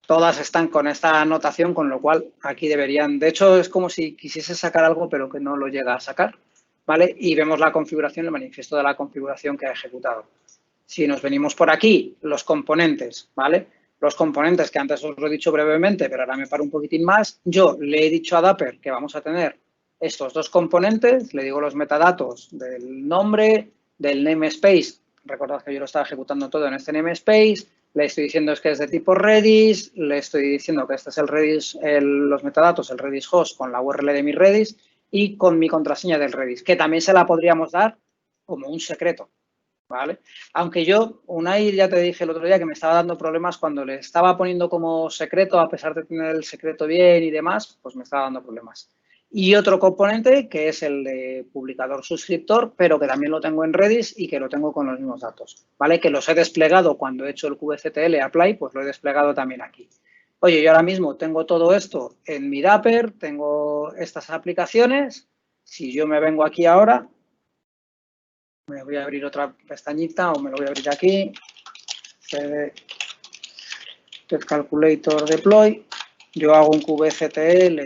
todas están con esta anotación, con lo cual aquí deberían... De hecho, es como si quisiese sacar algo, pero que no lo llega a sacar, ¿vale? Y vemos la configuración, el manifiesto de la configuración que ha ejecutado. Si nos venimos por aquí, los componentes, ¿vale? Los componentes que antes os lo he dicho brevemente, pero ahora me paro un poquitín más. Yo le he dicho a Dapper que vamos a tener estos dos componentes, le digo los metadatos del nombre, del namespace. Recordad que yo lo estaba ejecutando todo en este namespace. Le estoy diciendo es que es de tipo Redis, le estoy diciendo que este es el Redis, los metadatos, el Redis host con la URL de mi Redis y con mi contraseña del Redis, que también se la podríamos dar como un secreto. ¿Vale? Aunque yo, Unai, ya te dije el otro día que me estaba dando problemas cuando le estaba poniendo como secreto, a pesar de tener el secreto bien y demás, pues me estaba dando problemas. Y otro componente que es el de publicador suscriptor, pero que también lo tengo en Redis y que lo tengo con los mismos datos, ¿vale? Que los he desplegado cuando he hecho el kubectl apply, pues lo he desplegado también aquí. Oye, yo ahora mismo tengo todo esto en mi Dapper, tengo estas aplicaciones. Si yo me vengo aquí ahora, me voy a abrir otra pestañita o me lo voy a abrir aquí. CD Calculator Deploy. Yo hago un kubectl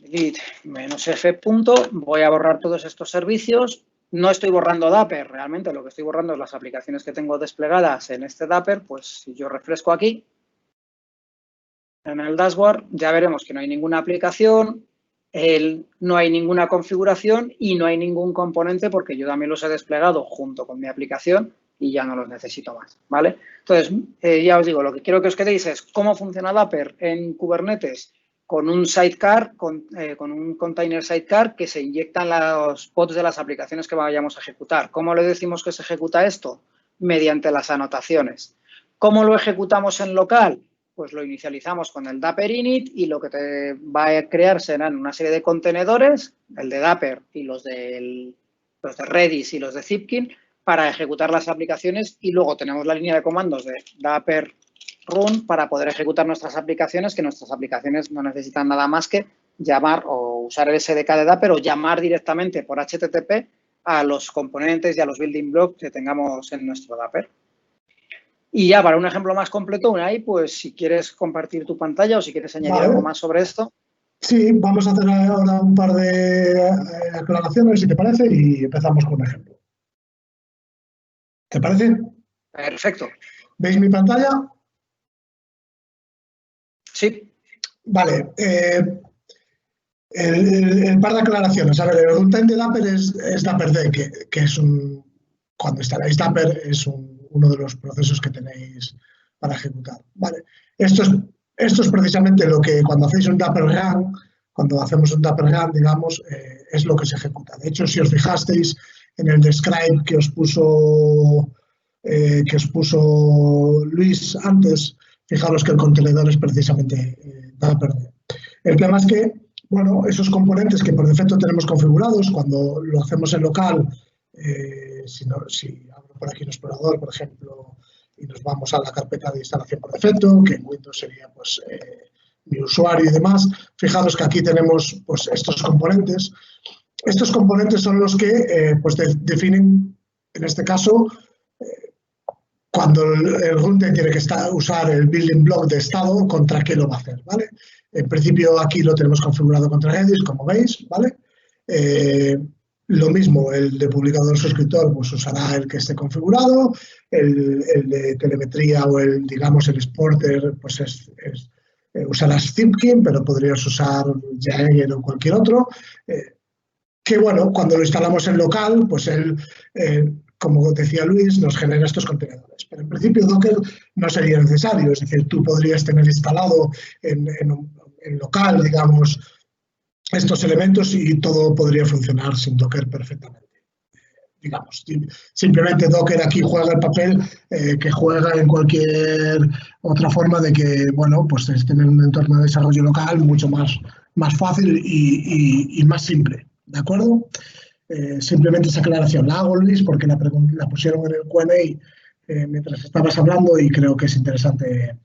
git -f punto. Voy a borrar todos estos servicios. No estoy borrando Dapper, realmente lo que estoy borrando es las aplicaciones que tengo desplegadas en este Dapper. Pues si yo refresco aquí, en el dashboard, ya veremos que no hay ninguna aplicación. No hay ninguna configuración y no hay ningún componente porque yo también los he desplegado junto con mi aplicación y ya no los necesito más, ¿vale? Entonces, ya os digo, lo que quiero que os quedéis es cómo funciona Dapper en Kubernetes con un sidecar, con un container sidecar que se inyectan los pods de las aplicaciones que vayamos a ejecutar. ¿Cómo le decimos que se ejecuta esto? Mediante las anotaciones. ¿Cómo lo ejecutamos en local? Pues lo inicializamos con el Dapper init y lo que te va a crear serán una serie de contenedores, el de Dapper y los de Redis y los de Zipkin, para ejecutar las aplicaciones y luego tenemos la línea de comandos de Dapper run para poder ejecutar nuestras aplicaciones, que nuestras aplicaciones no necesitan nada más que llamar o usar el SDK de Dapper o llamar directamente por HTTP a los componentes y a los building blocks que tengamos en nuestro Dapper. Y ya para un ejemplo más completo, Unai, pues si quieres compartir tu pantalla o si quieres añadir algo más sobre esto. Sí, vamos a hacer ahora un par de aclaraciones, si te parece, y empezamos con un ejemplo. ¿Te parece? Perfecto. ¿Veis mi pantalla? Sí. Vale. El par de aclaraciones. A ver, el runtime de Dapper es Dapper-D, que es un... Cuando instaláis Dapper es uno de los procesos que tenéis para ejecutar. Vale. Esto es precisamente lo que cuando hacéis un Dapper run, cuando hacemos un Dapper run, digamos, es lo que se ejecuta. De hecho, si os fijasteis en el describe que os puso Luis antes, fijaros que el contenedor es precisamente Dapper-D. El problema es que, bueno, esos componentes que por defecto tenemos configurados, cuando lo hacemos en local, si abro por aquí un explorador, por ejemplo, y nos vamos a la carpeta de instalación por defecto, que en Windows sería pues mi usuario y demás, fijaros que aquí tenemos pues estos componentes. Estos componentes son los que pues definen, en este caso, cuando el runtime tiene que usar el building block de estado, contra qué lo va a hacer, ¿vale? En principio aquí lo tenemos configurado contra Redis, como veis, ¿vale? Lo mismo, el de publicador suscriptor, pues usará el que esté configurado, el de telemetría o digamos, el exporter, pues usarás Zipkin, pero podrías usar Jaeger o cualquier otro. Que bueno, cuando lo instalamos en local, pues como decía Luis, nos genera estos contenedores. Pero en principio Docker no sería necesario, es decir, tú podrías tener instalado en local, digamos, estos elementos y todo podría funcionar sin Docker perfectamente. Digamos, simplemente Docker aquí juega el papel que juega en cualquier otra forma de que, bueno, pues es tener un entorno de desarrollo local mucho más fácil y más simple, ¿de acuerdo? Simplemente esa aclaración la hago, Luis, porque la pusieron en el Q&A mientras estabas hablando y creo que es interesante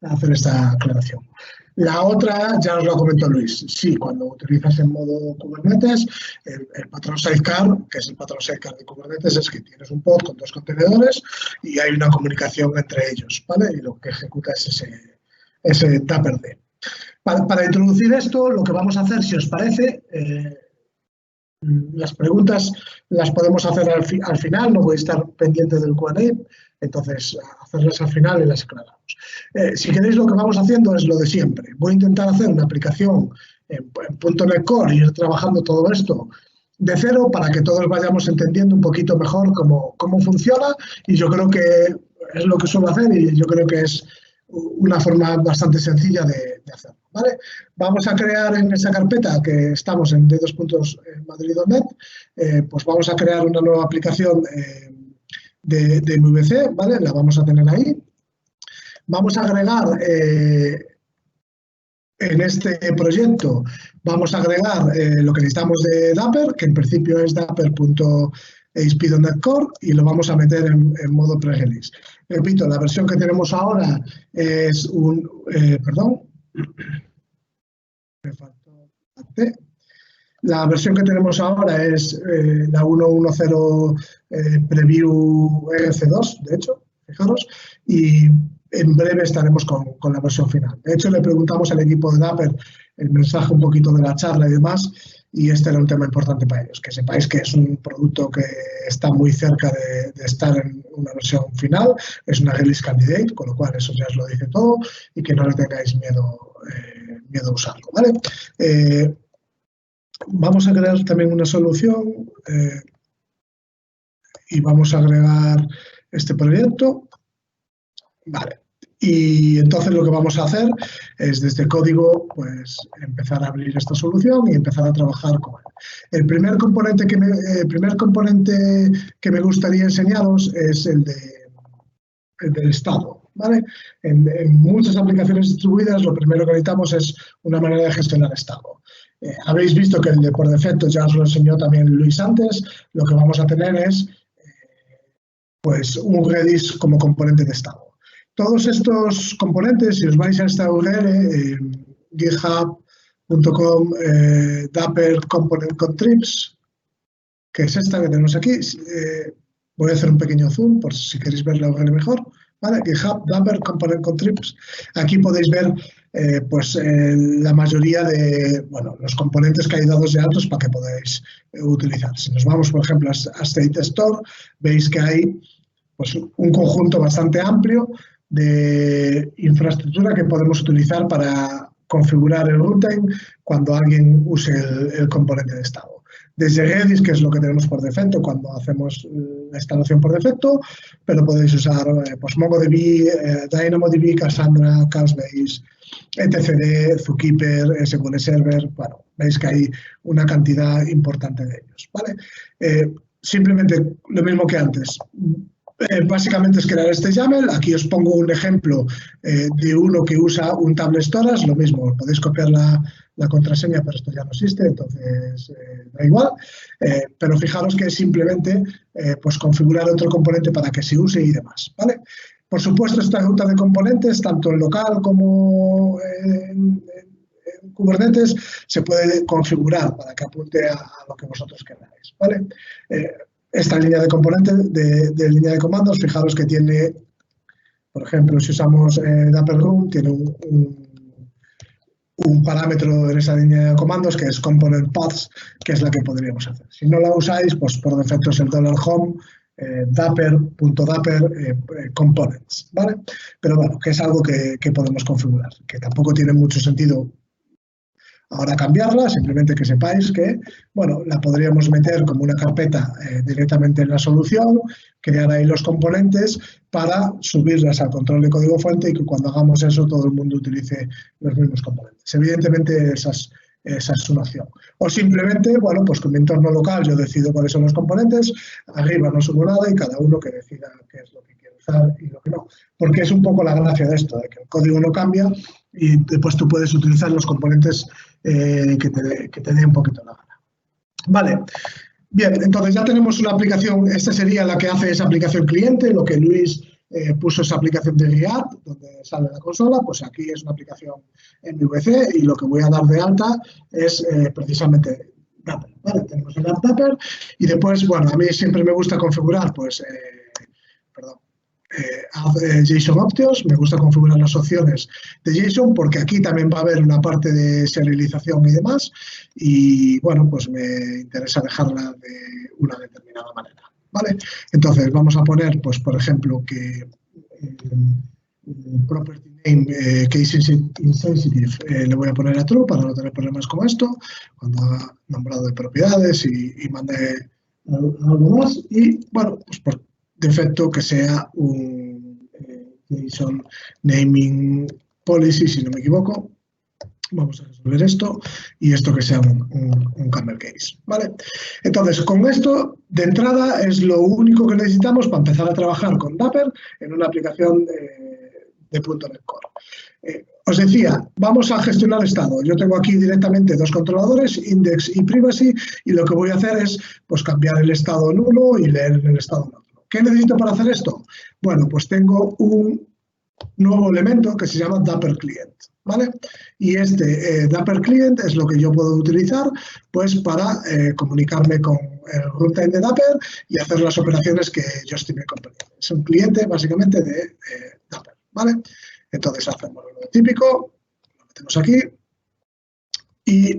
hacer esta aclaración. La otra ya os lo comentó Luis. Sí, cuando utilizas en modo Kubernetes, el patrón sidecar, que es el patrón sidecar de Kubernetes, es que tienes un pod con 2 contenedores y hay una comunicación entre ellos, ¿vale? Y lo que ejecuta es ese Dapr-D. Para introducir esto, lo que vamos a hacer, si os parece, las preguntas las podemos hacer al final, no voy a estar pendiente del Q&A, entonces hacerlas al final y las aclaramos. Si queréis, lo que vamos haciendo es lo de siempre. Voy a intentar hacer una aplicación en .NET Core y ir trabajando todo esto de cero para que todos vayamos entendiendo un poquito mejor cómo funciona, y yo creo que es lo que suelo hacer y yo creo que es una forma bastante sencilla de hacerlo, ¿vale? Vamos a crear en esa carpeta que estamos en d2.madrid.net, pues vamos a crear una nueva aplicación de MVC, ¿vale? La vamos a tener ahí. Vamos a agregar en este proyecto, vamos a agregar lo que necesitamos de Dapr, que en principio es dapr.asp.NET Core, y lo vamos a meter en modo pre-release. Repito, la versión que tenemos ahora es la versión que tenemos ahora es la 1.1.0 Preview RC2, de hecho, fijaros, y en breve estaremos con la versión final. De hecho, le preguntamos al equipo de Dapr el mensaje un poquito de la charla y demás, y este era un tema importante para ellos, que sepáis que es un producto que está muy cerca de estar en una versión final, es una release candidate, con lo cual eso ya os lo dice todo, y que no le tengáis miedo a usarlo, ¿vale? Vamos a crear también una solución y vamos a agregar este proyecto, vale. Y entonces lo que vamos a hacer es desde código pues empezar a abrir esta solución y empezar a trabajar con él. El primer componente que me gustaría enseñaros es el del estado, ¿vale? En muchas aplicaciones distribuidas lo primero que necesitamos es una manera de gestionar estado. Habéis visto que el de por defecto ya os lo enseñó también Luis antes. Lo que vamos a tener es pues un Redis como componente de estado. Todos estos componentes, si os vais a esta URL, github.com Dapr Component Contrips, que es esta que tenemos aquí, voy a hacer un pequeño zoom por si queréis ver la URL mejor, ¿vale? GitHub Dapr Component Contrips. Aquí podéis ver la mayoría de los componentes que hay dados de altos para que podáis utilizar. Si nos vamos, por ejemplo, a State Store, veis que hay pues, un conjunto bastante amplio de infraestructura que podemos utilizar para configurar el runtime cuando alguien use el componente de estado. Desde Redis, que es lo que tenemos por defecto cuando hacemos la instalación por defecto, pero podéis usar pues MongoDB, DynamoDB, Cassandra, Couchbase, etcd, Zookeeper, SQL Server. Bueno, veis que hay una cantidad importante de ellos, ¿vale? Simplemente lo mismo que antes. Básicamente es crear este YAML. Aquí os pongo un ejemplo de uno que usa un tablet storage, lo mismo, podéis copiar la contraseña, pero esto ya no existe, entonces da igual. Pero fijaros que es simplemente pues configurar otro componente para que se use y demás, ¿vale? Por supuesto, esta ruta de componentes, tanto en local como en Kubernetes, se puede configurar para que apunte a lo que vosotros queráis, ¿vale? Esta línea de componentes, de línea de comandos, fijaros que tiene, por ejemplo, si usamos Dapr Room, tiene un parámetro en esa línea de comandos que es component paths, que es la que podríamos hacer. Si no la usáis, pues por defecto es el $home dapr.dapr components, ¿vale? Pero bueno, que es algo que podemos configurar, que tampoco tiene mucho sentido ahora cambiarla, simplemente que sepáis que, bueno, la podríamos meter como una carpeta directamente en la solución, crear ahí los componentes para subirlas al control de código fuente y que cuando hagamos eso todo el mundo utilice los mismos componentes. Evidentemente esa es una opción. O simplemente, bueno, pues con mi entorno local yo decido cuáles son los componentes, arriba no subo nada y cada uno que decida qué es lo que quiere usar y lo que no. Porque es un poco la gracia de esto, de que el código no cambia y después tú puedes utilizar los componentes que te dé un poquito la gana. Vale, bien, entonces ya tenemos una aplicación, esta sería la que hace esa aplicación cliente, lo que Luis puso esa aplicación de React, donde sale la consola, pues aquí es una aplicación MVC y lo que voy a dar de alta es precisamente Dapper, ¿vale? Tenemos el app Dapper y después, bueno, a mí siempre me gusta configurar, pues, JSON Options, me gusta configurar las opciones de JSON porque aquí también va a haber una parte de serialización y demás y, bueno, pues me interesa dejarla de una determinada manera, ¿vale? Entonces, vamos a poner, pues, por ejemplo, que property name case insensitive le voy a poner a true para no tener problemas con esto cuando ha nombrado de propiedades y mande algo más y bueno, pues por defecto que sea un JSON naming policy, si no me equivoco. Vamos a resolver esto y esto que sea un camel case, ¿vale? Entonces, con esto, de entrada, es lo único que necesitamos para empezar a trabajar con Dapper en una aplicación de .NET Core. Os decía, vamos a gestionar estado. Yo tengo aquí directamente dos controladores, index y privacy, y lo que voy a hacer es pues, cambiar el estado nulo y leer el estado neutro. ¿Qué necesito para hacer esto? Bueno, pues tengo un nuevo elemento que se llama Dapper Client, ¿vale? Y este Dapper Client es lo que yo puedo utilizar pues para comunicarme con el runtime de Dapper y hacer las operaciones que yo estime convenientes. Es un cliente básicamente de Dapper, ¿vale? Entonces hacemos lo típico, lo metemos aquí y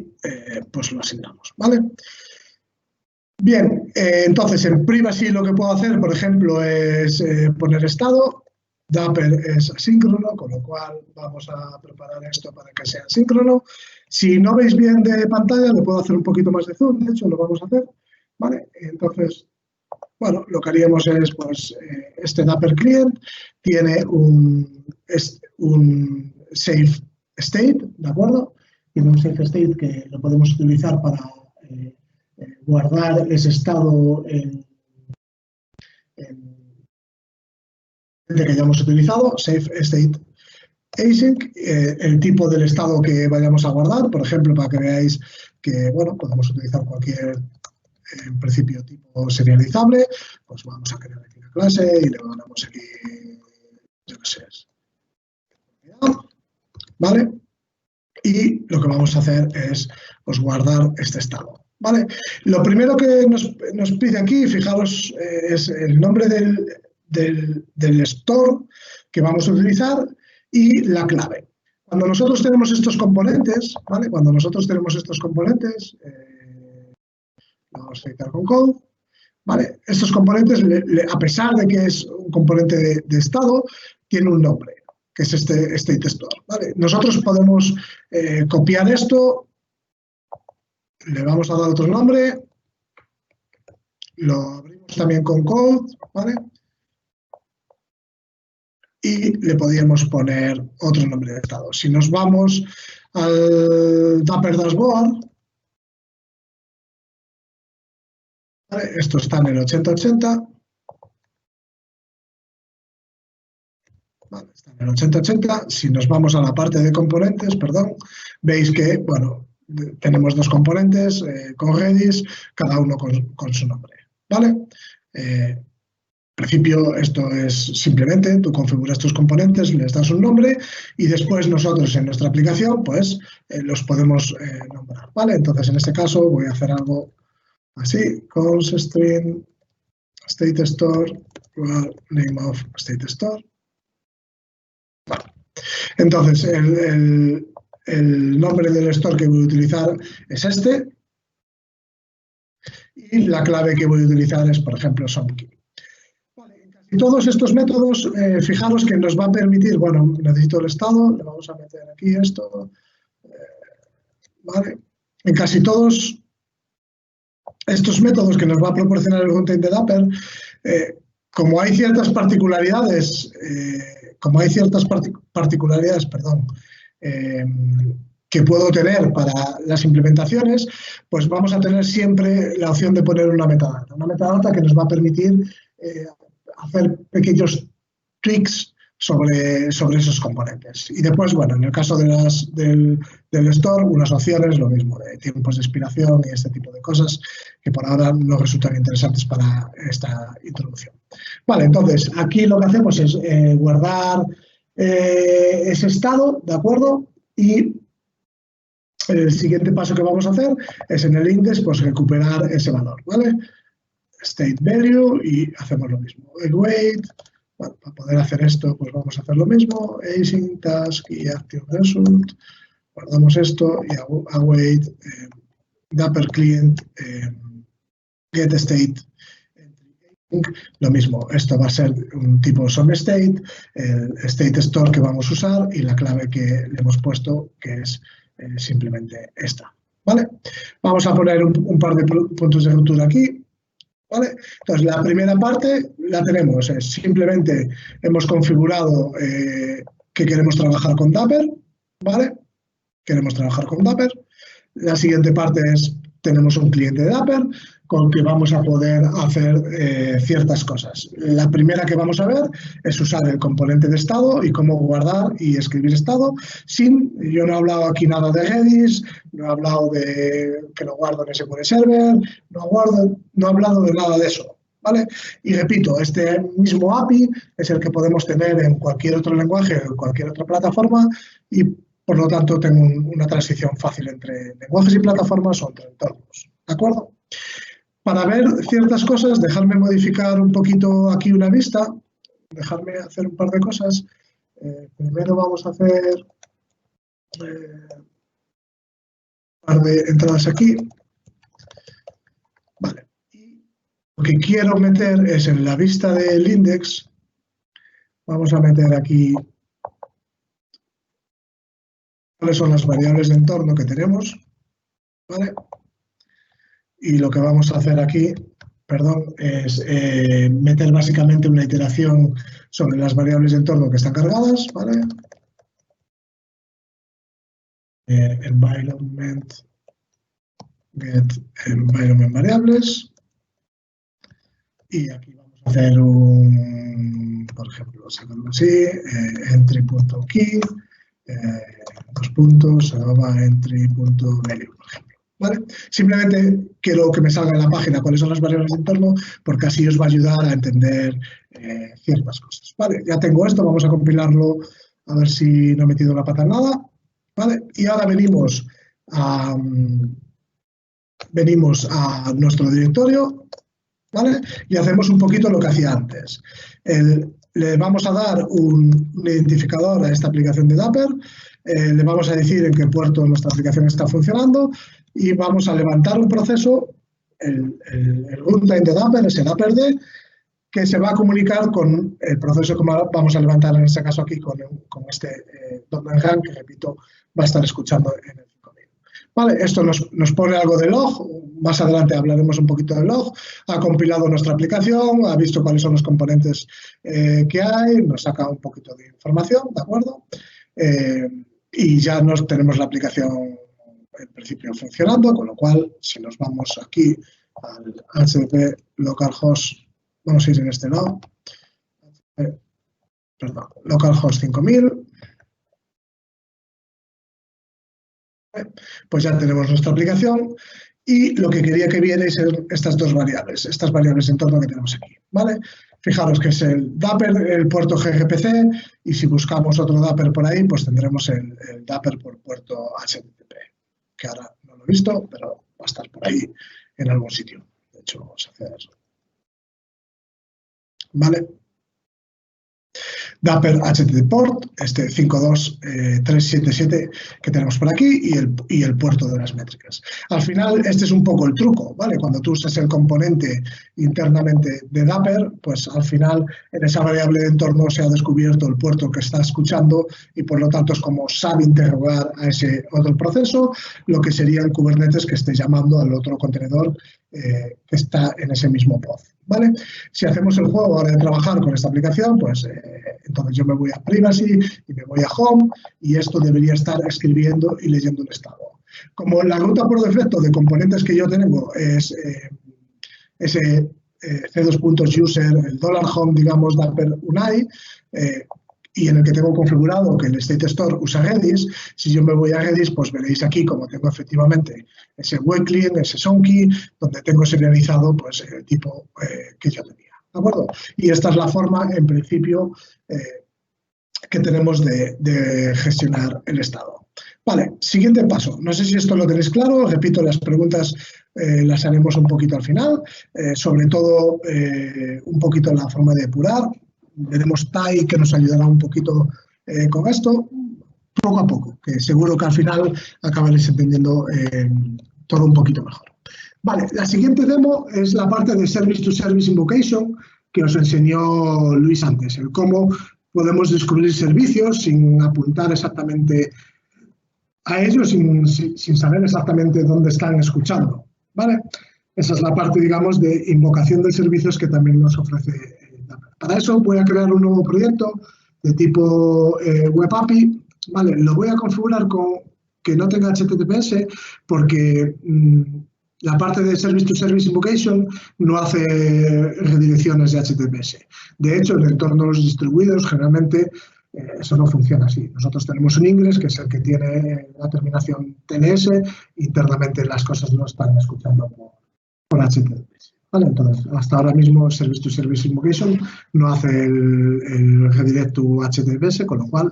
pues lo asignamos, ¿vale? Bien, entonces en privacy lo que puedo hacer, por ejemplo, es poner estado. Dapper es asíncrono, con lo cual vamos a preparar esto para que sea asíncrono. Si no veis bien de pantalla, le puedo hacer un poquito más de zoom, de hecho lo vamos a hacer, ¿vale? Entonces, bueno, lo que haríamos es, pues, este Dapper Client tiene un safe state, ¿de acuerdo? Tiene un safe state que lo podemos utilizar para guardar ese estado que hayamos utilizado, Safe State Async, el tipo del estado que vayamos a guardar, por ejemplo, para que veáis que, bueno, podemos utilizar cualquier, en principio, tipo serializable, pues vamos a crear aquí una clase y le mandamos aquí, yo qué sé, ¿vale? Y lo que vamos a hacer es, pues, guardar este estado. ¿Vale? Lo primero que nos pide aquí, fijaros, es el nombre del store que vamos a utilizar y la clave. Cuando nosotros tenemos estos componentes, ¿vale? Cuando nosotros tenemos estos componentes, vamos a editar con code, ¿vale? Estos componentes, a pesar de que es un componente de estado, tiene un nombre, que es este state store, ¿vale? Nosotros podemos copiar esto. Le vamos a dar otro nombre, lo abrimos también con code, ¿vale? Y le podríamos poner otro nombre de estado. Si nos vamos al Dapper Dashboard, ¿vale? Esto está en el 8080. Vale, está en el 8080. Si nos vamos a la parte de componentes, perdón, veis que, bueno, tenemos dos componentes con Redis, cada uno con su nombre, ¿vale? En principio esto es simplemente, tú configuras tus componentes, les das un nombre y después nosotros en nuestra aplicación pues los podemos nombrar, ¿vale? Entonces en este caso voy a hacer algo así, const string state store, name of state store. Vale. Entonces el nombre del store que voy a utilizar es este y la clave que voy a utilizar es, por ejemplo, SomeKey. Vale, en casi todos estos métodos, fijaros que nos va a permitir, bueno, necesito el estado, le vamos a meter aquí esto, vale. En casi todos estos métodos que nos va a proporcionar el runtime de Dapper, como hay ciertas particularidades, que puedo tener para las implementaciones, pues vamos a tener siempre la opción de poner una metadata. Una metadata que nos va a permitir hacer pequeños tweaks sobre esos componentes. Y después, bueno, en el caso de del store, unas opciones, lo mismo, de tiempos de expiración y este tipo de cosas que por ahora nos resultan interesantes para esta introducción. Vale, entonces, aquí lo que hacemos es guardar ese estado, ¿de acuerdo? Y el siguiente paso que vamos a hacer es en el index, pues recuperar ese valor, ¿vale? State value y hacemos lo mismo. Await, bueno, para poder hacer esto, pues vamos a hacer lo mismo. Async, task y active result. Guardamos esto y await Dapper client get state. Lo mismo, esto va a ser un tipo SomeState, el state store que vamos a usar y la clave que le hemos puesto, que es simplemente esta, ¿vale? Vamos a poner un par de puntos de ruptura aquí, ¿vale? Entonces, la primera parte la tenemos, es simplemente hemos configurado que queremos trabajar con Dapper, ¿vale? Queremos trabajar con Dapper. La siguiente parte es, tenemos un cliente de Dapper con que vamos a poder hacer ciertas cosas. La primera que vamos a ver es usar el componente de estado y cómo guardar y escribir estado. Yo no he hablado aquí nada de Redis, no he hablado de que lo guardo en SQL Server, no he hablado de nada de eso, ¿vale? Y repito, este mismo API es el que podemos tener en cualquier otro lenguaje o en cualquier otra plataforma y por lo tanto tengo una transición fácil entre lenguajes y plataformas o entre entornos, ¿de acuerdo? Para ver ciertas cosas, dejarme modificar un poquito aquí una vista, dejarme hacer un par de cosas. Primero vamos a hacer un par de entradas aquí. Vale. Y lo que quiero meter es en la vista del index, vamos a meter aquí cuáles son las variables de entorno que tenemos, ¿vale? Y lo que vamos a hacer aquí, perdón, es meter básicamente una iteración sobre las variables de entorno que están cargadas, ¿vale? Environment, get environment variables. Y aquí vamos a hacer por ejemplo, sacarlo así, entry.key, dos puntos, entry.value, por ejemplo. ¿Vale? Simplemente quiero que me salga en la página cuáles son las variables de entorno, porque así os va a ayudar a entender ciertas cosas. ¿Vale? Ya tengo esto, vamos a compilarlo a ver si no he metido la pata en nada. ¿Vale? Y ahora venimos a nuestro directorio, ¿vale? Y hacemos un poquito lo que hacía antes. Le vamos a dar un identificador a esta aplicación de Dapper, le vamos a decir en qué puerto nuestra aplicación está funcionando y vamos a levantar un proceso, el runtime de Dapper, es el Dapper-D, que se va a comunicar con el proceso que vamos a levantar en este caso aquí con este .NET que, repito, va a estar escuchando en el 5000. Vale, esto nos pone algo de log, más adelante hablaremos un poquito del log, ha compilado nuestra aplicación, ha visto cuáles son los componentes que hay, nos saca un poquito de información, ¿de acuerdo? Y ya tenemos la aplicación en principio funcionando, con lo cual si nos vamos aquí al HTTP localhost, vamos a ir en este lado, perdón, localhost 5000, pues ya tenemos nuestra aplicación y lo que quería que vierais son estas dos variables, estas variables de entorno que tenemos aquí, ¿vale? Fijaros que es el Dapper, el puerto gRPC, y si buscamos otro Dapper por ahí, pues tendremos el Dapper por puerto HTTP, que ahora no lo he visto, pero va a estar por ahí en algún sitio. De hecho, vamos a hacer... ¿Vale? Dapper HTTP port, este 52377 que tenemos por aquí y el puerto de las métricas. Al final, este es un poco el truco, ¿vale? Cuando tú usas el componente internamente de Dapper, pues al final en esa variable de entorno se ha descubierto el puerto que está escuchando y por lo tanto es como sabe interrogar a ese otro proceso, lo que sería el Kubernetes que esté llamando al otro contenedor que está en ese mismo pod, ¿vale? Si hacemos el juego ahora de trabajar con esta aplicación, pues entonces yo me voy a Privacy y me voy a Home y esto debería estar escribiendo y leyendo el estado. Como la ruta por defecto de componentes que yo tengo es ese C2.user, el $home, digamos, Dapper Unai, y en el que tengo configurado que el State Store usa Redis. Si yo me voy a Redis, pues veréis aquí como tengo efectivamente ese web client, ese SonKey, donde tengo serializado pues, el tipo que yo tenía. ¿De acuerdo? Y esta es la forma, en principio, que tenemos de gestionar el estado. Vale, siguiente paso. No sé si esto lo tenéis claro. Repito, las preguntas las haremos un poquito al final. Sobre todo, un poquito la forma de depurar. Veremos Tai, que nos ayudará un poquito con esto, poco a poco, que seguro que al final acabaréis entendiendo todo un poquito mejor. Vale, la siguiente demo es la parte de Service to Service Invocation que os enseñó Luis antes, el cómo podemos descubrir servicios sin apuntar exactamente a ellos, sin saber exactamente dónde están escuchando, ¿vale? Esa es la parte, digamos, de invocación de servicios que también nos ofrece Dapper. Para eso voy a crear un nuevo proyecto de tipo Web API, ¿vale? Lo voy a configurar con que no tenga HTTPS porque la parte de Service to Service Invocation no hace redirecciones de HTTPS. De hecho, en entornos distribuidos, generalmente, eso no funciona así. Nosotros tenemos un ingress, que es el que tiene la terminación TLS, internamente las cosas no están escuchando por HTTPS. ¿Vale? Entonces, hasta ahora mismo Service to Service Invocation no hace el redirect to HTTPS, con lo cual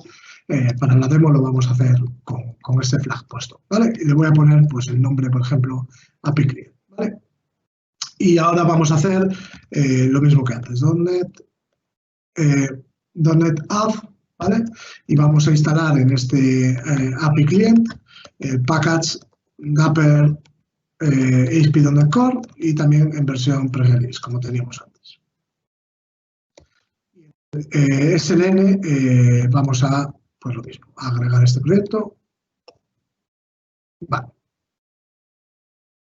para la demo lo vamos a hacer con este flag puesto, ¿vale? Y le voy a poner pues, el nombre, por ejemplo, API Client, ¿vale? Y ahora vamos a hacer lo mismo que antes, .NET Add, ¿vale? Y vamos a instalar en este API Client el package Dapper ASP.NET Core y también en versión pre-release, como teníamos antes. SLN, vamos a, pues lo mismo, agregar este proyecto. Vale.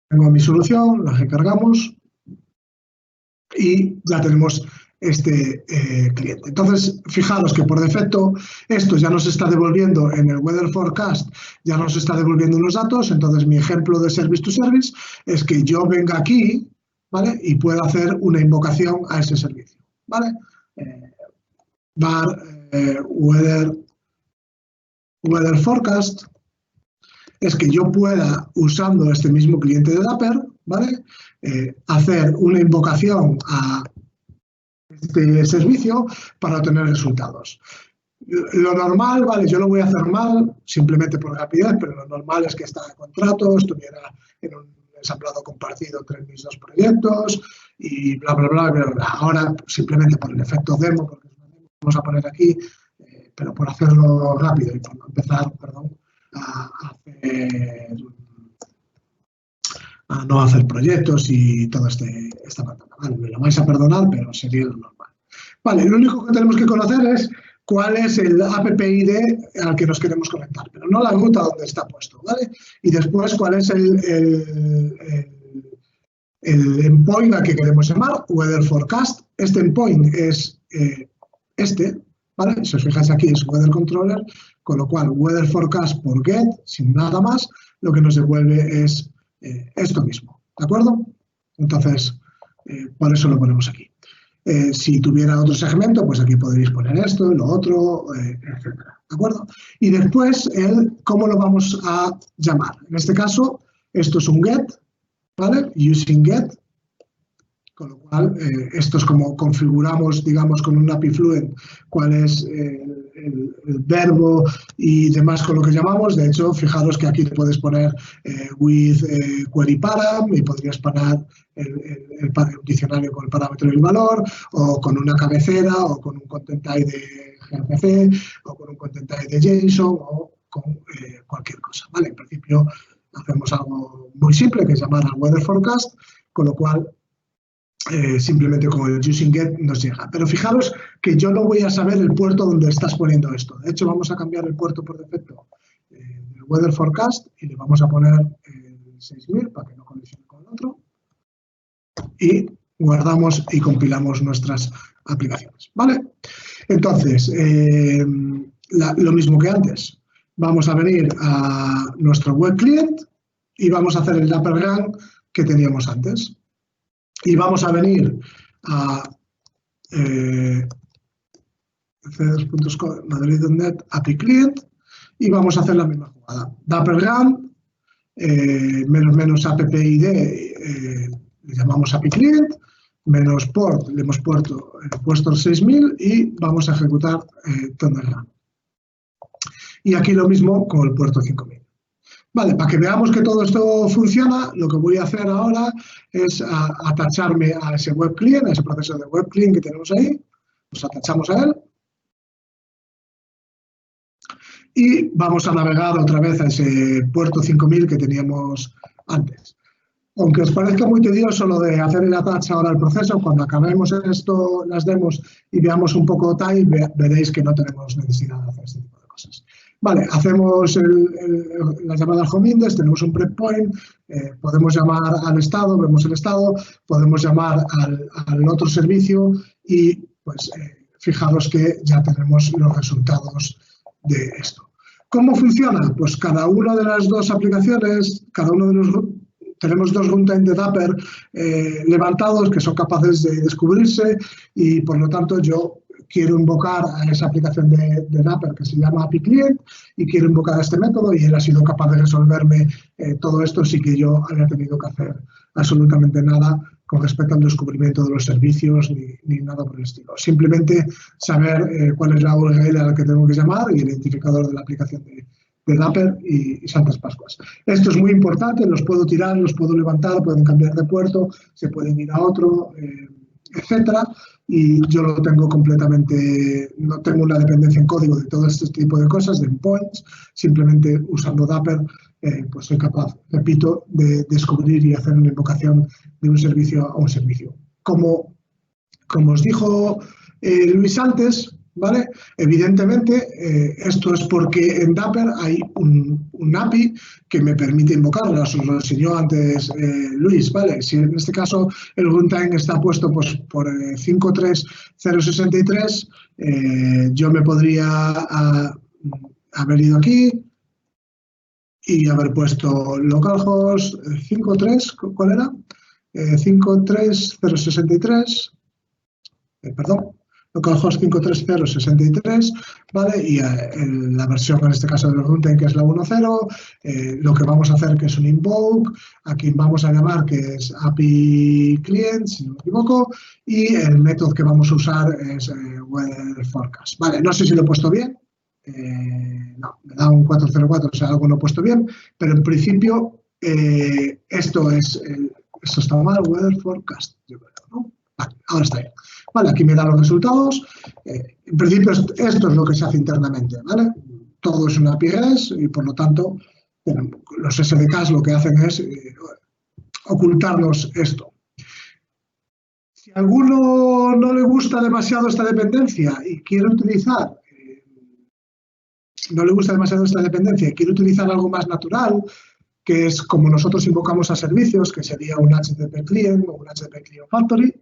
Tengo mi solución, la recargamos y ya tenemos este cliente. Entonces, fijaros que por defecto esto ya nos está devolviendo en el Weather Forecast, ya nos está devolviendo unos datos. Entonces, mi ejemplo de Service to Service es que yo venga aquí, ¿vale? Y pueda hacer una invocación a ese servicio, ¿vale? Var Weather Forecast es que yo pueda, usando este mismo cliente de Dapper, ¿vale? Hacer una invocación a este servicio para obtener resultados. Lo normal, vale, yo lo voy a hacer mal, simplemente por rapidez, pero lo normal es que esta contrato estuviera en un ensamblado compartido entre mis dos proyectos y bla, bla, bla, bla, bla. Ahora, simplemente por el efecto demo, porque vamos a poner aquí, pero por hacerlo rápido y por no empezar, perdón, a no hacer proyectos y toda esta patata. Vale, me lo vais a perdonar, pero sería lo normal. Vale, lo único que tenemos que conocer es cuál es el app ID al que nos queremos conectar, pero no la ruta donde está puesto, ¿vale? Y después cuál es el endpoint al que queremos llamar, Weather Forecast. Este endpoint es este, ¿vale? Si os fijáis aquí es Weather Controller, con lo cual Weather Forecast por get, sin nada más, lo que nos devuelve es esto mismo, ¿de acuerdo? Entonces, por eso lo ponemos aquí. Si tuviera otro segmento, pues aquí podréis poner esto, lo otro, etcétera, ¿de acuerdo? Y después, ¿cómo lo vamos a llamar? En este caso, esto es un get, ¿vale? Using get, con lo cual, esto es como configuramos, digamos, con un API Fluent, cuál es el verbo y demás con lo que llamamos. De hecho, fijaros que aquí puedes poner with query param y podrías poner el diccionario con el parámetro y el valor, o con una cabecera, o con un content type de gRPC, o con un content type de JSON, o con cualquier cosa, ¿vale? En principio, hacemos algo muy simple, que es llamar al Weather Forecast, con lo cual simplemente con el using get nos llega. Pero fijaros que yo no voy a saber el puerto donde estás poniendo esto. De hecho, vamos a cambiar el puerto por defecto del Weather Forecast y le vamos a poner el 6000 para que no colisione con el otro. Y guardamos y compilamos nuestras aplicaciones, ¿vale? Entonces, lo mismo que antes. Vamos a venir a nuestro web client y vamos a hacer el Dapper Run que teníamos antes. Y vamos a venir a Madrid.net API Client y vamos a hacer la misma jugada. Dapper-Run, -- app-id, le llamamos API Client, menos port, le hemos puesto el 6000 y vamos a ejecutar Thunderrun. Y aquí lo mismo con el puerto 5000. Vale, para que veamos que todo esto funciona, lo que voy a hacer ahora es atacharme a ese web client, a ese proceso de web client que tenemos ahí. Nos atachamos a él. Y vamos a navegar otra vez a ese puerto 5000 que teníamos antes. Aunque os parezca muy tedioso lo de hacer el attach ahora al proceso, cuando acabemos esto, las demos y veamos un poco time, veréis que no tenemos necesidad de hacer este tipo de cosas. Vale, hacemos la llamada al home index, tenemos un breakpoint, podemos llamar al estado, vemos el estado, podemos llamar al otro servicio y pues fijaros que ya tenemos los resultados de esto. ¿Cómo funciona? Pues cada una de las dos aplicaciones, tenemos dos runtime de Dapper levantados que son capaces de descubrirse y por lo tanto yo quiero invocar a esa aplicación de Dapper que se llama API Client y quiero invocar a este método y él ha sido capaz de resolverme todo esto sin que yo haya tenido que hacer absolutamente nada con respecto al descubrimiento de los servicios ni nada por el estilo. Simplemente saber cuál es la URL a la que tengo que llamar y el identificador de la aplicación de Dapper y Santas Pascuas. Esto es muy importante, los puedo tirar, los puedo levantar, pueden cambiar de puerto, se pueden ir a otro, etcétera, y yo lo tengo completamente, no tengo una dependencia en código de todo este tipo de cosas, de endpoints, simplemente usando Dapper, pues soy capaz, repito, de descubrir y hacer una invocación de un servicio a un servicio. Como os dijo Luis antes, ¿vale? Evidentemente, esto es porque en Dapper hay un API que me permite invocarlo, os lo enseñó antes Luis, ¿vale? Si en este caso el runtime está puesto pues, por 53063, yo me podría haber ido aquí y haber puesto localhost 53, ¿cuál era? 53063, perdón. Localhost 53063, ¿vale? Y la versión, en este caso del runtime, que es la 1.0, lo que vamos a hacer que es un invoke, aquí vamos a llamar que es API Client, si no me equivoco, y el método que vamos a usar es weather forecast. Vale, no sé si lo he puesto bien, no, me da un 404, o sea, algo no he puesto bien, pero en principio esto está mal, weather forecast, yo creo, ¿no? Vale, ahora está bien. Vale, aquí me da los resultados. En principio esto es lo que se hace internamente, ¿vale? Todo es una API REST y por lo tanto los SDKs lo que hacen es ocultarnos esto. Si a alguno no le gusta demasiado esta dependencia y quiere utilizar algo más natural, que es como nosotros invocamos a servicios, que sería un HTTP Client o un HTTP Client Factory.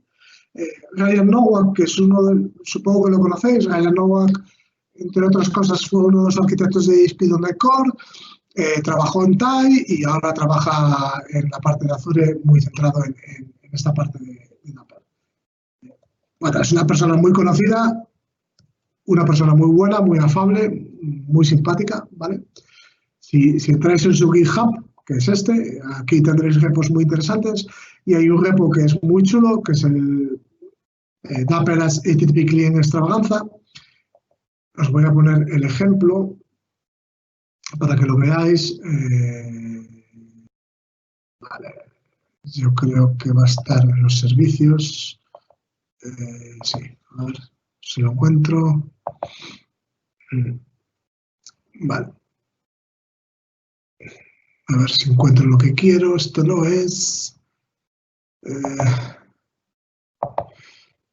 Ryan Nowak, que es supongo que lo conocéis, Ryan Nowak, entre otras cosas, fue uno de los arquitectos de ASP.NET Core, trabajó en TAI y ahora trabaja en la parte de Azure, muy centrado en esta parte de Dapper. Bueno, es una persona muy conocida, una persona muy buena, muy afable, muy simpática, ¿vale? Si entráis en su GitHub, que es este, aquí tendréis repos muy interesantes y hay un repo que es muy chulo, que es el Dapper as HTTP Client Extravaganza. Os voy a poner el ejemplo para que lo veáis. Vale. Yo creo que va a estar en los servicios. Sí, a ver si lo encuentro. Vale. A ver si encuentro lo que quiero. Esto no es.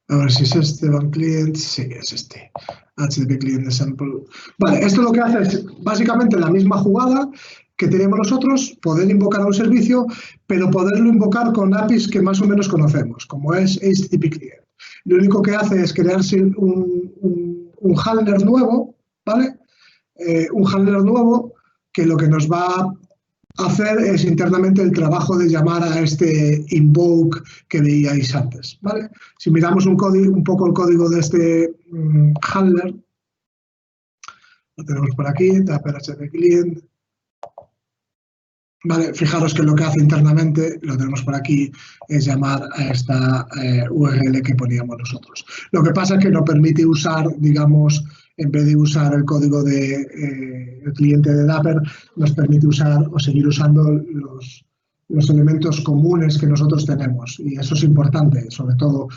A ver si es este, Van Client. Sí, es este. HTTP Client Sample. Vale, esto lo que hace es básicamente la misma jugada que tenemos nosotros, poder invocar a un servicio, pero poderlo invocar con APIs que más o menos conocemos, como es HTTP Client. Lo único que hace es crearse un handler nuevo, ¿vale? Un handler nuevo que lo que nos va a hacer es internamente el trabajo de llamar a este invoke que veíais antes, ¿vale? Si miramos un poco el código de este handler, Lo tenemos por aquí, Dapper HTTP Client. Vale, fijaros que lo que hace internamente, lo tenemos por aquí, es llamar a esta URL que poníamos nosotros. Lo que pasa es que no permite usar, digamos, en vez de usar el código del cliente de Dapper, nos permite usar o seguir usando los elementos comunes que nosotros tenemos. Y eso es importante, sobre todo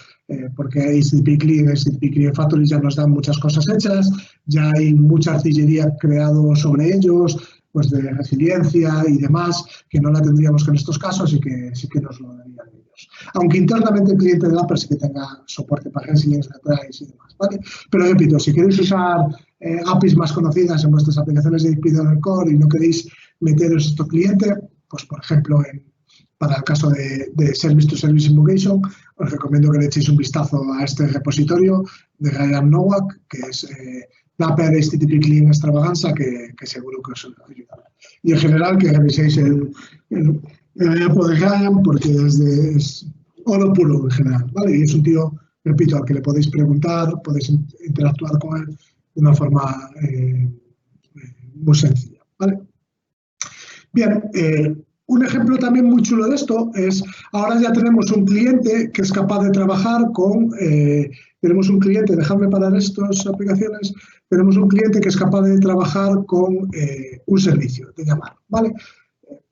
porque HTTP Client Factory ya nos dan muchas cosas hechas, ya hay mucha artillería creado sobre ellos, pues de resiliencia y demás, que no la tendríamos que en estos casos y que sí que nos lo darían ellos. Aunque internamente el cliente de Dapper sí que tenga soporte para resilience, retries y demás, ¿vale? Pero repito, si queréis usar APIs más conocidas en vuestras aplicaciones de ASP.NET Core y no queréis meteros estos clientes, pues por ejemplo, para el caso de Service to Service Invocation, os recomiendo que le echéis un vistazo a este repositorio de Ryan Nowak, que es Dapper HTTP Client Extravaganza, que seguro que os ayudará. Y en general que reviséis el repo de Ryan, porque es oro puro en general, ¿vale? Y es un tío, repito, al que le podéis preguntar, podéis interactuar con él de una forma muy sencilla, ¿vale? Bien, un ejemplo también muy chulo de esto es, ahora ya tenemos un cliente que es capaz de trabajar con, tenemos un cliente, dejadme parar estas aplicaciones, tenemos un cliente que es capaz de trabajar con un servicio, de llamar, ¿vale?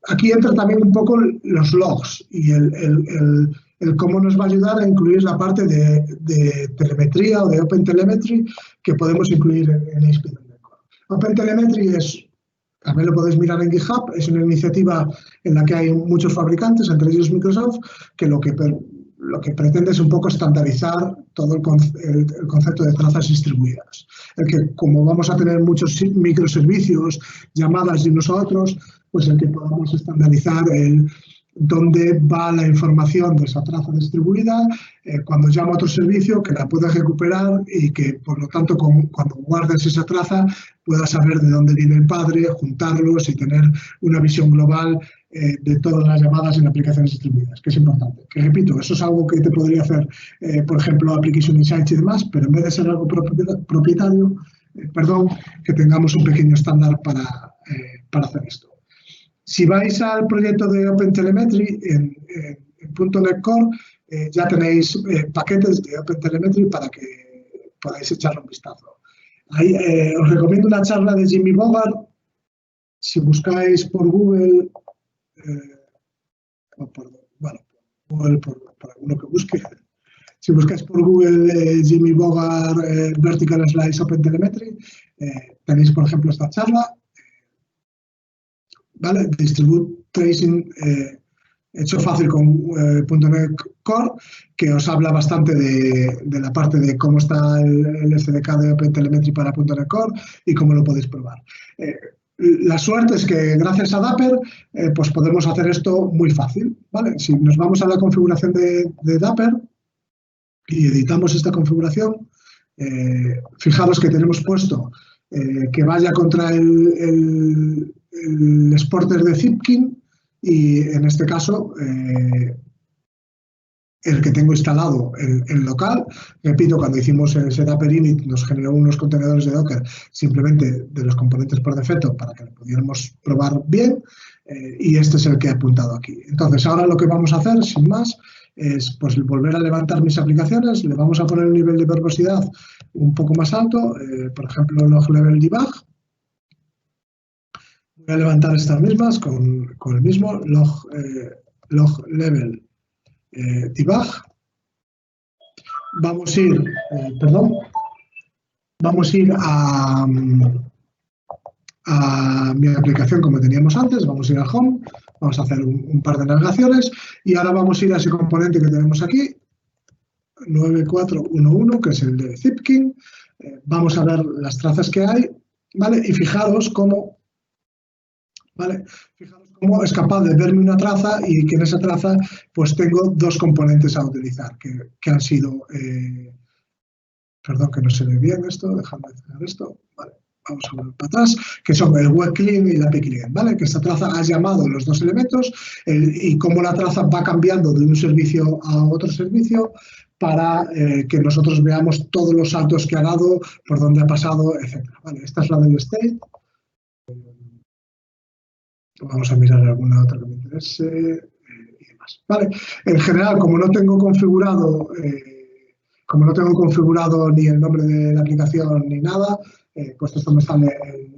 Aquí entra también un poco los logs y el cómo nos va a ayudar a incluir la parte de telemetría o de OpenTelemetry que podemos incluir en ASP.NET Core. OpenTelemetry es, también lo podéis mirar en GitHub, es una iniciativa en la que hay muchos fabricantes, entre ellos Microsoft, que lo que pretende es un poco estandarizar todo el concepto de trazas distribuidas. El que, como vamos a tener muchos microservicios, llamadas de unos a otros, pues el que podamos estandarizar dónde va la información de esa traza distribuida, cuando llamo a otro servicio, que la puedas recuperar y que, por lo tanto, cuando guardes esa traza, puedas saber de dónde viene el padre, juntarlos y tener una visión global de todas las llamadas en aplicaciones distribuidas, que es importante. Que repito, eso es algo que te podría hacer, por ejemplo, Application Insights y demás, pero en vez de ser algo propietario, que tengamos un pequeño estándar para hacer esto. Si vais al proyecto de OpenTelemetry en .NET Core, ya tenéis paquetes de OpenTelemetry para que podáis echarle un vistazo. Ahí, os recomiendo una charla de Jimmy Bogart. Si buscáis por Google, Google por alguno que busque, si buscáis por Google Jimmy Bogart Vertical Slice OpenTelemetry, tenéis, por ejemplo, esta charla. ¿Vale? Distribute Tracing hecho fácil con .NET Core, que os habla bastante de la parte de cómo está el SDK de OpenTelemetry para .NET Core y cómo lo podéis probar. La suerte es que gracias a Dapper pues podemos hacer esto muy fácil, ¿vale? Si nos vamos a la configuración de Dapper y editamos esta configuración, fijaros que tenemos puesto que vaya contra el exporter de Zipkin y en este caso el que tengo instalado en local. Repito, cuando hicimos ese Dapper init nos generó unos contenedores de Docker simplemente de los componentes por defecto para que lo pudiéramos probar bien y este es el que he apuntado aquí. Entonces ahora lo que vamos a hacer sin más es pues volver a levantar mis aplicaciones, le vamos a poner un nivel de verbosidad un poco más alto, por ejemplo log level debug. Voy a levantar estas mismas con el mismo log level debug. Vamos a ir a mi aplicación como teníamos antes, vamos a ir a Home, vamos a hacer un par de navegaciones y ahora vamos a ir a ese componente que tenemos aquí, 9411, que es el de Zipkin. Vamos a ver las trazas que hay, ¿vale? Y fijaros cómo, ¿vale? Fijaros cómo es capaz de verme una traza y que en esa traza pues tengo dos componentes a utilizar que han sido, perdón que no se ve bien esto, dejadme hacer esto, ¿vale? Vamos a volver para atrás, que son el web client y el API client, ¿vale? Que esta traza ha llamado los dos elementos y cómo la traza va cambiando de un servicio a otro servicio para que nosotros veamos todos los saltos que ha dado, por dónde ha pasado, etc. Vale, esta es la del state. Vamos a mirar alguna otra que me interese y demás. Vale, en general, como no tengo configurado ni el nombre de la aplicación ni nada, pues esto me sale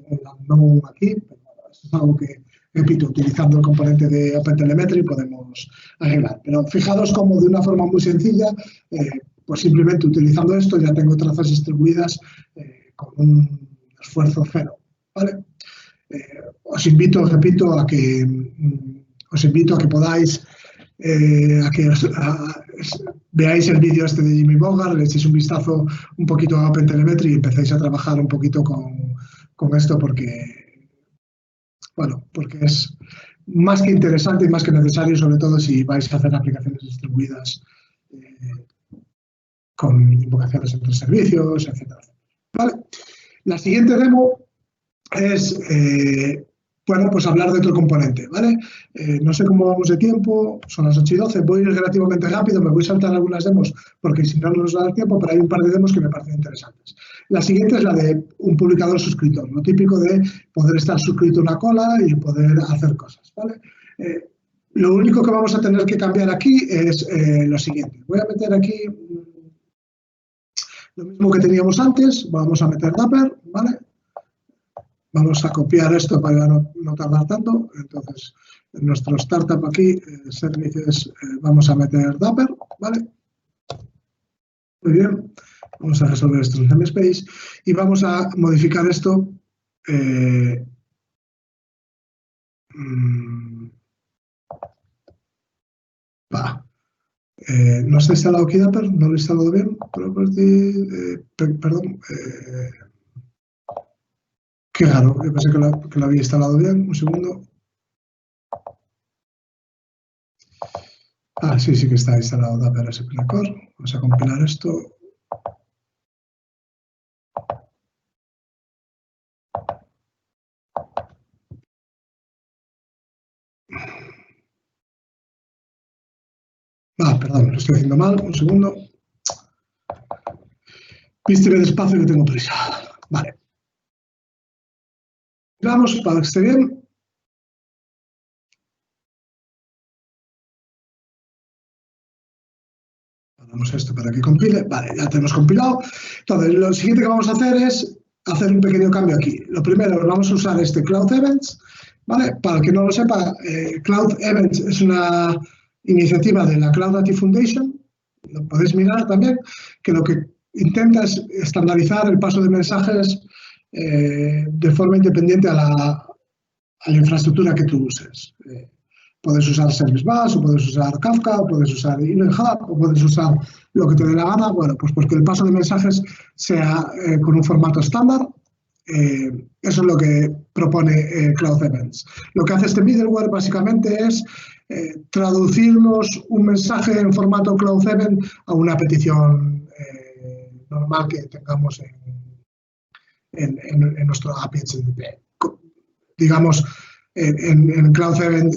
en la unknown aquí. Pero esto es algo que, repito, utilizando el componente de OpenTelemetry podemos arreglar. Pero fijaros como de una forma muy sencilla, pues simplemente utilizando esto ya tengo trazas distribuidas con un esfuerzo cero. ¿Vale? Os invito, repito, a que podáis veáis el vídeo este de Jimmy Bogart, le echéis un vistazo un poquito a OpenTelemetry y empecéis a trabajar un poquito con esto porque es más que interesante y más que necesario, sobre todo si vais a hacer aplicaciones distribuidas con invocaciones entre servicios, etc. ¿Vale? La siguiente demo es, pues hablar de otro componente, ¿vale? No sé cómo vamos de tiempo, son las 8:12, voy a ir relativamente rápido, me voy a saltar algunas demos porque si no nos va a dar tiempo, pero hay un par de demos que me parecen interesantes. La siguiente es la de un publicador suscriptor, lo típico de poder estar suscrito a una cola y poder hacer cosas, ¿vale? Lo único que vamos a tener que cambiar aquí es lo siguiente. Voy a meter aquí lo mismo que teníamos antes, vamos a meter Dapper, ¿vale? Vamos a copiar esto para no tardar tanto. Entonces, en nuestro startup aquí, services, vamos a meter Dapper, ¿vale? Muy bien. Vamos a resolver esto en namespace y vamos a modificar esto. No está instalado aquí Dapper, no lo he instalado bien. Perdón. Qué raro, yo pensé que lo había instalado bien. Un segundo. Sí que está instalado Dapper SPL Core. Vamos a compilar esto. Perdón, lo estoy haciendo mal. Un segundo. Vísteme despacio que tengo prisa. Vale. Vamos para que esté bien. Paramos esto para que compile. Vale, ya tenemos compilado. Entonces, lo siguiente que vamos a hacer es hacer un pequeño cambio aquí. Lo primero, vamos a usar este Cloud Events. ¿Vale? Para el que no lo sepa, Cloud Events es una iniciativa de la Cloud Native Foundation. Lo podéis mirar también, que lo que intenta es estandarizar el paso de mensajes de forma independiente a la infraestructura que tú uses. Puedes usar Service Bus, o puedes usar Kafka, o puedes usar Event Hub, o puedes usar lo que te dé la gana. Bueno, pues porque el paso de mensajes sea con un formato estándar. Eso es lo que propone Cloud Events. Lo que hace este middleware básicamente es traducirnos un mensaje en formato Cloud Event a una petición normal que tengamos en nuestro API HTTP. Digamos, en Cloud Event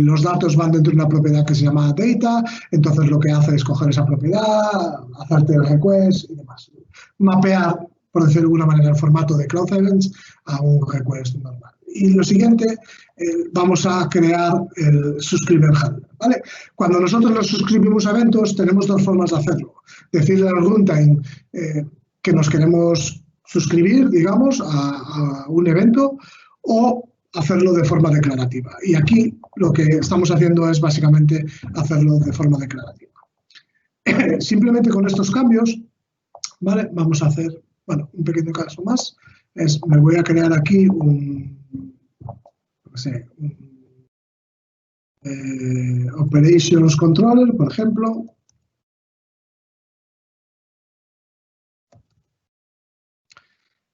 los datos van dentro de una propiedad que se llama data, entonces lo que hace es coger esa propiedad, hacerte el request y demás. Mapear, por decirlo de alguna manera, el formato de Cloud Events a un request normal. Y lo siguiente, vamos a crear el Subscriber Handler, ¿vale? Cuando nosotros nos suscribimos a eventos, tenemos dos formas de hacerlo. Decirle al runtime que nos queremos suscribir, digamos, a un evento o hacerlo de forma declarativa. Y aquí lo que estamos haciendo es básicamente hacerlo de forma declarativa. Simplemente con estos cambios, ¿vale? Vamos a hacer, bueno, un pequeño caso más. Me voy a crear aquí un Operations Controller, por ejemplo.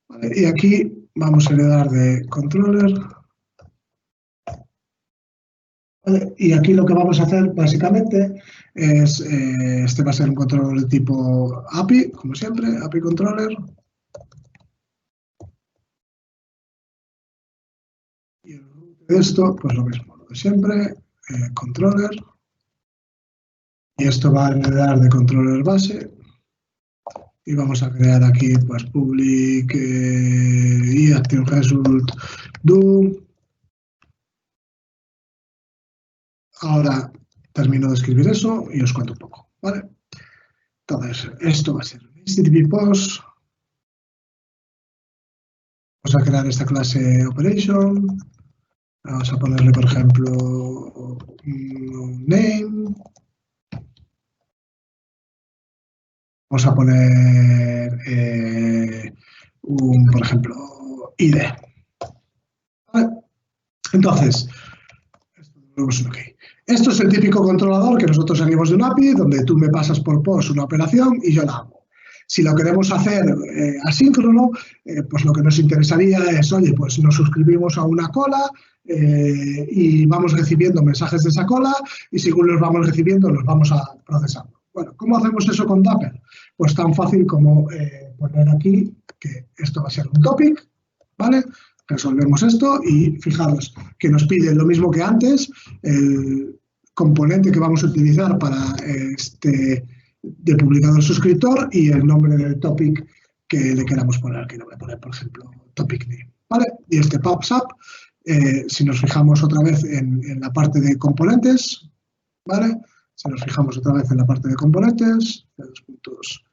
Vale, y aquí vamos a heredar de controller. Vale, y aquí lo que vamos a hacer básicamente es, este va a ser un controller de tipo API, como siempre, API Controller. Y esto, pues lo mismo, lo de siempre, controller. Y esto va a heredar de controller base. Y vamos a crear aquí pues public y action result do. Ahora termino de escribir eso y os cuento un poco, ¿vale? Entonces, esto va a ser HTTP post. Vamos a crear esta clase operation. Vamos a ponerle, por ejemplo, name. Vamos a poner por ejemplo, ID. ¿Vale? Entonces, esto es el típico controlador que nosotros seguimos de un API, donde tú me pasas por POST una operación y yo la hago. Si lo queremos hacer asíncrono, pues lo que nos interesaría es, oye, pues nos suscribimos a una cola y vamos recibiendo mensajes de esa cola y según los vamos recibiendo los vamos procesando. Bueno, ¿cómo hacemos eso con Dapper? Pues tan fácil como poner aquí que esto va a ser un topic, ¿vale? Resolvemos esto y fijaros que nos pide lo mismo que antes, el componente que vamos a utilizar para este de publicador suscriptor y el nombre del topic que le queramos poner. Aquí le voy a poner, por ejemplo, topic name, ¿vale? Y este pops up, si nos fijamos otra vez en la parte de componentes, ¿vale? Si nos fijamos otra vez en la parte de componentes, dos puntos,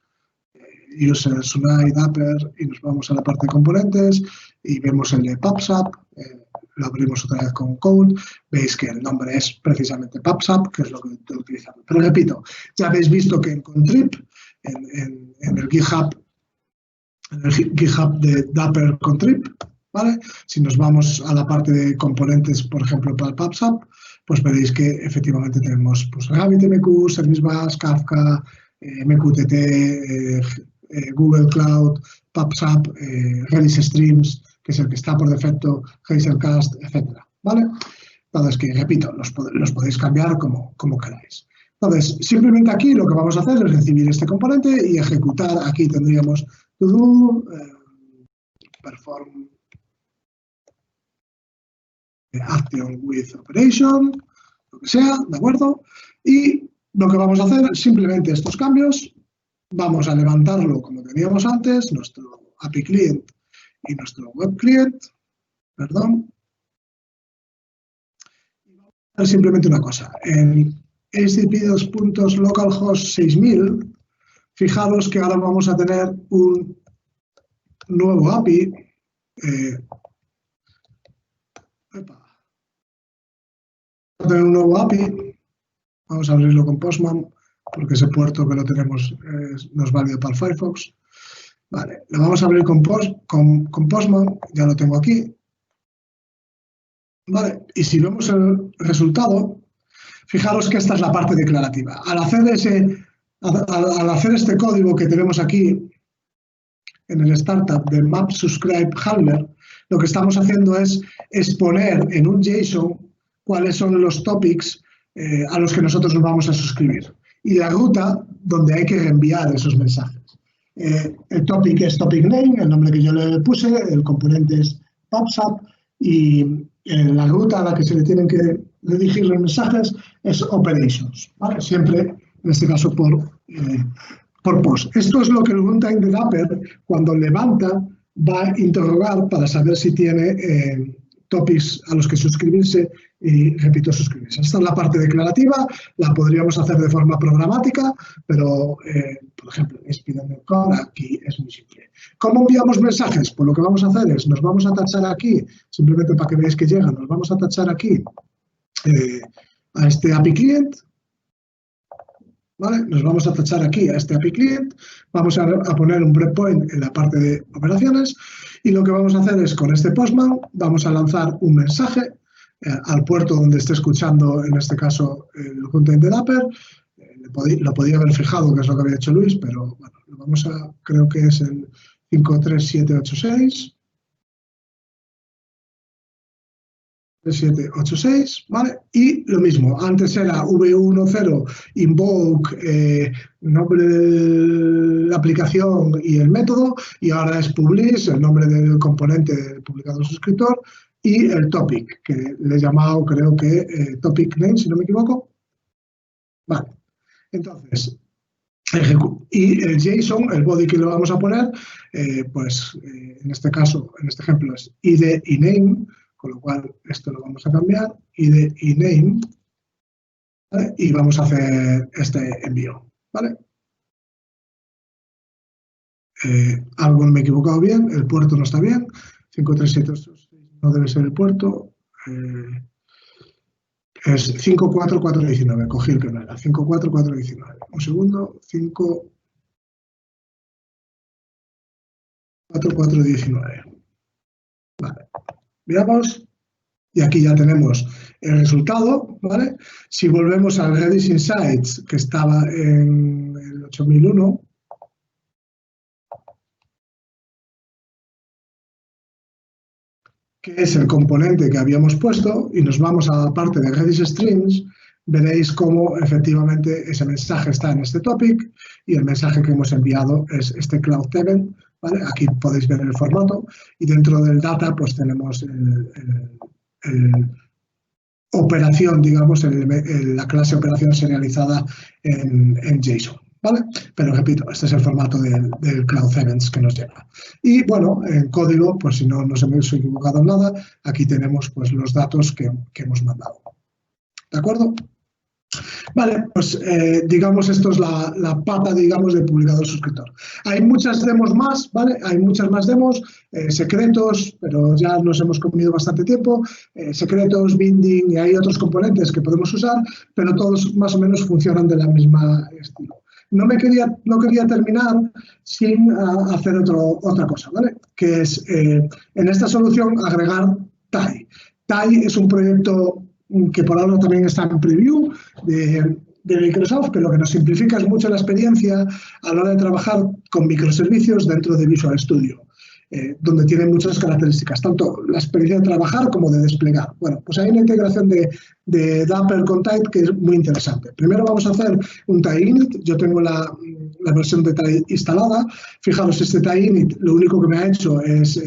user, Sunai, Dapper, y nos vamos a la parte de componentes y vemos el de PubSub, lo abrimos otra vez con code, veis que el nombre es precisamente PubSub, que es lo que estoy utilizando. Pero repito, ya habéis visto que en Contrib, en el GitHub de Dapper Contrib, ¿vale? Si nos vamos a la parte de componentes, por ejemplo, para el PubSub, pues veréis que efectivamente tenemos pues, RabbitMQ, Service Bus, Kafka, MQTT, Google Cloud, PubSub, Redis Streams, que es el que está por defecto, Hazelcast, etcétera, ¿vale? Entonces, que repito, los podéis cambiar como queráis. Entonces, simplemente aquí lo que vamos a hacer es recibir este componente y ejecutar. Aquí tendríamos to do, perform action with operation, lo que sea, ¿de acuerdo? Y lo que vamos a hacer, simplemente estos cambios, vamos a levantarlo como teníamos antes, nuestro API Client y nuestro Web Client, perdón. Y vamos a hacer simplemente una cosa. En HTTP localhost 6000, fijaros que ahora vamos a tener un nuevo API. Tener un nuevo API, vamos a abrirlo con Postman, porque ese puerto que lo tenemos no es válido para el Firefox. Vale, lo vamos a abrir con Postman, ya lo tengo aquí. Vale, y si vemos el resultado, fijaros que esta es la parte declarativa. Al hacer este código que tenemos aquí en el startup de Map Subscribe Handler, lo que estamos haciendo es exponer en un JSON cuáles son los topics a los que nosotros nos vamos a suscribir y la ruta donde hay que reenviar esos mensajes. El topic es topic name, el nombre que yo le puse, el componente es PubSub y la ruta a la que se le tienen que dirigir los mensajes es operations, ¿vale? Siempre, en este caso, por post. Esto es lo que el runtime de Dapper, cuando levanta, va a interrogar para saber si tiene topics a los que suscribirse y, repito, suscribirse. Esta es la parte declarativa, la podríamos hacer de forma programática, pero, por ejemplo, en el core aquí es muy simple. ¿Cómo enviamos mensajes? Pues lo que vamos a hacer es, nos vamos a tachar aquí, simplemente para que veáis que llegan, nos vamos a tachar aquí a este API Client, ¿vale? Nos vamos a tachar aquí a este API Client, vamos a poner un breakpoint en la parte de operaciones y lo que vamos a hacer es con este Postman vamos a lanzar un mensaje al puerto donde esté escuchando, en este caso, el runtime de Dapper. Lo podía haber fijado, que es lo que había hecho Luis, pero bueno, lo vamos a, creo que es el 53786. 3786, ¿vale? Y lo mismo, antes era v10 invoke, nombre de la aplicación y el método, y ahora es publish, el nombre del componente del publicador suscriptor, y el topic, que le he llamado, creo que topic name, si no me equivoco. Vale. Entonces, y el JSON, el body que le vamos a poner, en este caso, en este ejemplo es id y name, con lo cual esto lo vamos a cambiar, id y name, ¿vale? Y vamos a hacer este envío, ¿vale? Algo me he equivocado bien, el puerto no está bien, 53786 no debe ser el puerto, es 54419, cogí el que no era, 54419. Un segundo, 54419. Vale, veamos, y aquí ya tenemos el resultado, ¿vale? Si volvemos al Redis Insights, que estaba en el 8001, que es el componente que habíamos puesto, y nos vamos a la parte de Redis Streams, veréis cómo efectivamente ese mensaje está en este topic y el mensaje que hevemos enviado es este Cloud Event, ¿vale? Aquí podéis ver el formato y dentro del data pues tenemos el operación, digamos, la clase operación serializada en JSON, ¿vale? Pero repito, este es el formato del Cloud Events que nos lleva. Y bueno, en código, pues si no nos hemos equivocado en nada, aquí tenemos pues los datos que hemos mandado. ¿De acuerdo? Vale, pues digamos esto es la pata, digamos, de publicador suscriptor. Hay muchas demos más, ¿vale? Hay muchas más demos, secretos, pero ya nos hemos comido bastante tiempo, secretos, binding y hay otros componentes que podemos usar, pero todos más o menos funcionan de la misma estilo. No quería terminar sin hacer otra cosa, ¿vale? Que es, en esta solución, agregar TAI. TAI es un proyecto que por ahora también está en preview de Microsoft, que lo que nos simplifica es mucho la experiencia a la hora de trabajar con microservicios dentro de Visual Studio, donde tiene muchas características, tanto la experiencia de trabajar como de desplegar. Bueno, pues hay una integración de Dapper con TAI que es muy interesante. Primero vamos a hacer un TAI init. Yo tengo la versión de TAI instalada. Fijaros, este TAI init lo único que me ha hecho es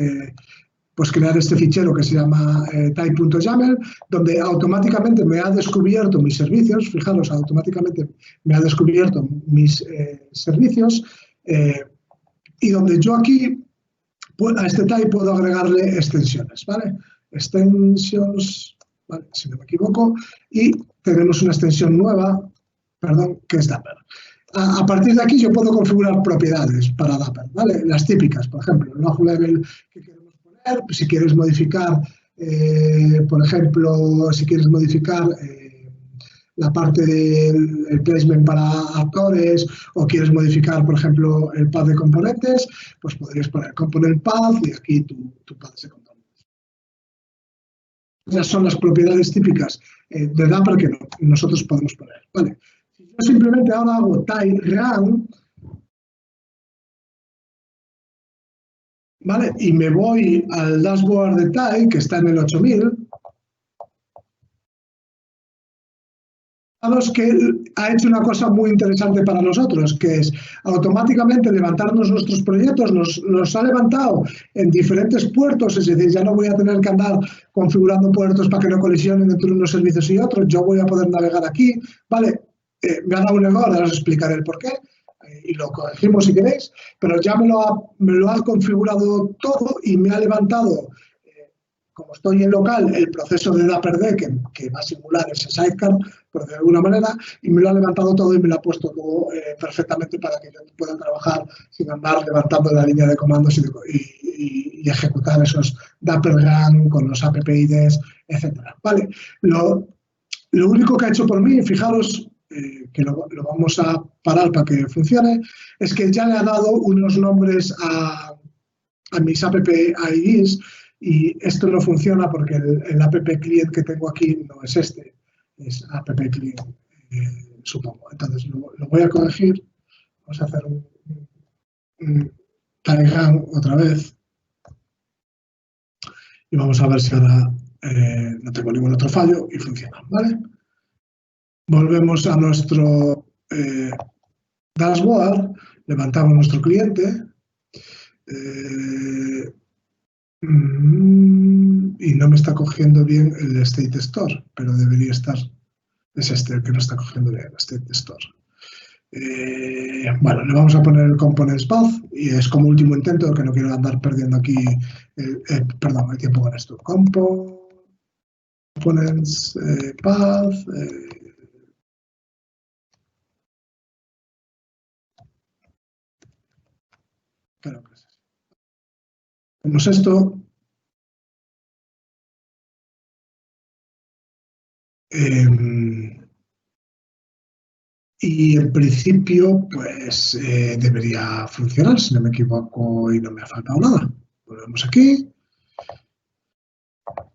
pues crear este fichero que se llama TAI.yaml, donde automáticamente me ha descubierto mis servicios. Fijaros, automáticamente me ha descubierto mis servicios y donde yo aquí a este TAI puedo agregarle extensiones, ¿vale? Extensions, ¿vale? Si no me equivoco, y tenemos una extensión nueva, perdón, que es Dapper. A partir de aquí yo puedo configurar propiedades para Dapper, ¿vale? Las típicas, por ejemplo, el log level que queremos poner, si quieres modificar, por ejemplo, si quieres modificar la parte del placement para actores o quieres modificar, por ejemplo, el path de componentes, pues podrías poner component path y aquí tu path de componentes. Esas son las propiedades típicas de Dapper que nosotros podemos poner, ¿vale? Si yo simplemente ahora hago TAI run, ¿vale? Y me voy al dashboard de TAI, que está en el 8000, que ha hecho una cosa muy interesante para nosotros, que es automáticamente levantarnos nuestros proyectos, nos ha levantado en diferentes puertos, es decir, ya no voy a tener que andar configurando puertos para que no colisionen entre unos servicios y otros, yo voy a poder navegar aquí, ¿vale? Me ha dado un error, ahora os explicaré el porqué y lo corregimos si queréis, pero ya me lo ha configurado todo y me ha levantado, como estoy en local, el proceso de Dapper que va a simular ese sidecar, por de alguna manera, y me lo ha levantado todo y me lo ha puesto todo perfectamente para que yo pueda trabajar sin andar levantando la línea de comandos y ejecutar esos Dapper run con los app IDs, etc. Vale. Lo único que ha hecho por mí, fijaros, que lo vamos a parar para que funcione, es que ya le ha dado unos nombres a mis app IDs. Y esto no funciona porque el app client que tengo aquí no es este, es app client, supongo. Entonces lo voy a corregir. Vamos a hacer un TAI run otra vez. Y vamos a ver si ahora no tengo ningún otro fallo y funciona, ¿vale? Volvemos a nuestro dashboard, levantamos nuestro cliente. Y no me está cogiendo bien el State Store, pero debería estar. Es este el que no está cogiendo bien el State Store. Bueno, le vamos a poner el components path y es como último intento, que no quiero andar perdiendo aquí el tiempo con esto. Components path. Hacemos esto. Y en principio, pues debería funcionar, si no me equivoco y no me ha faltado nada. Volvemos aquí.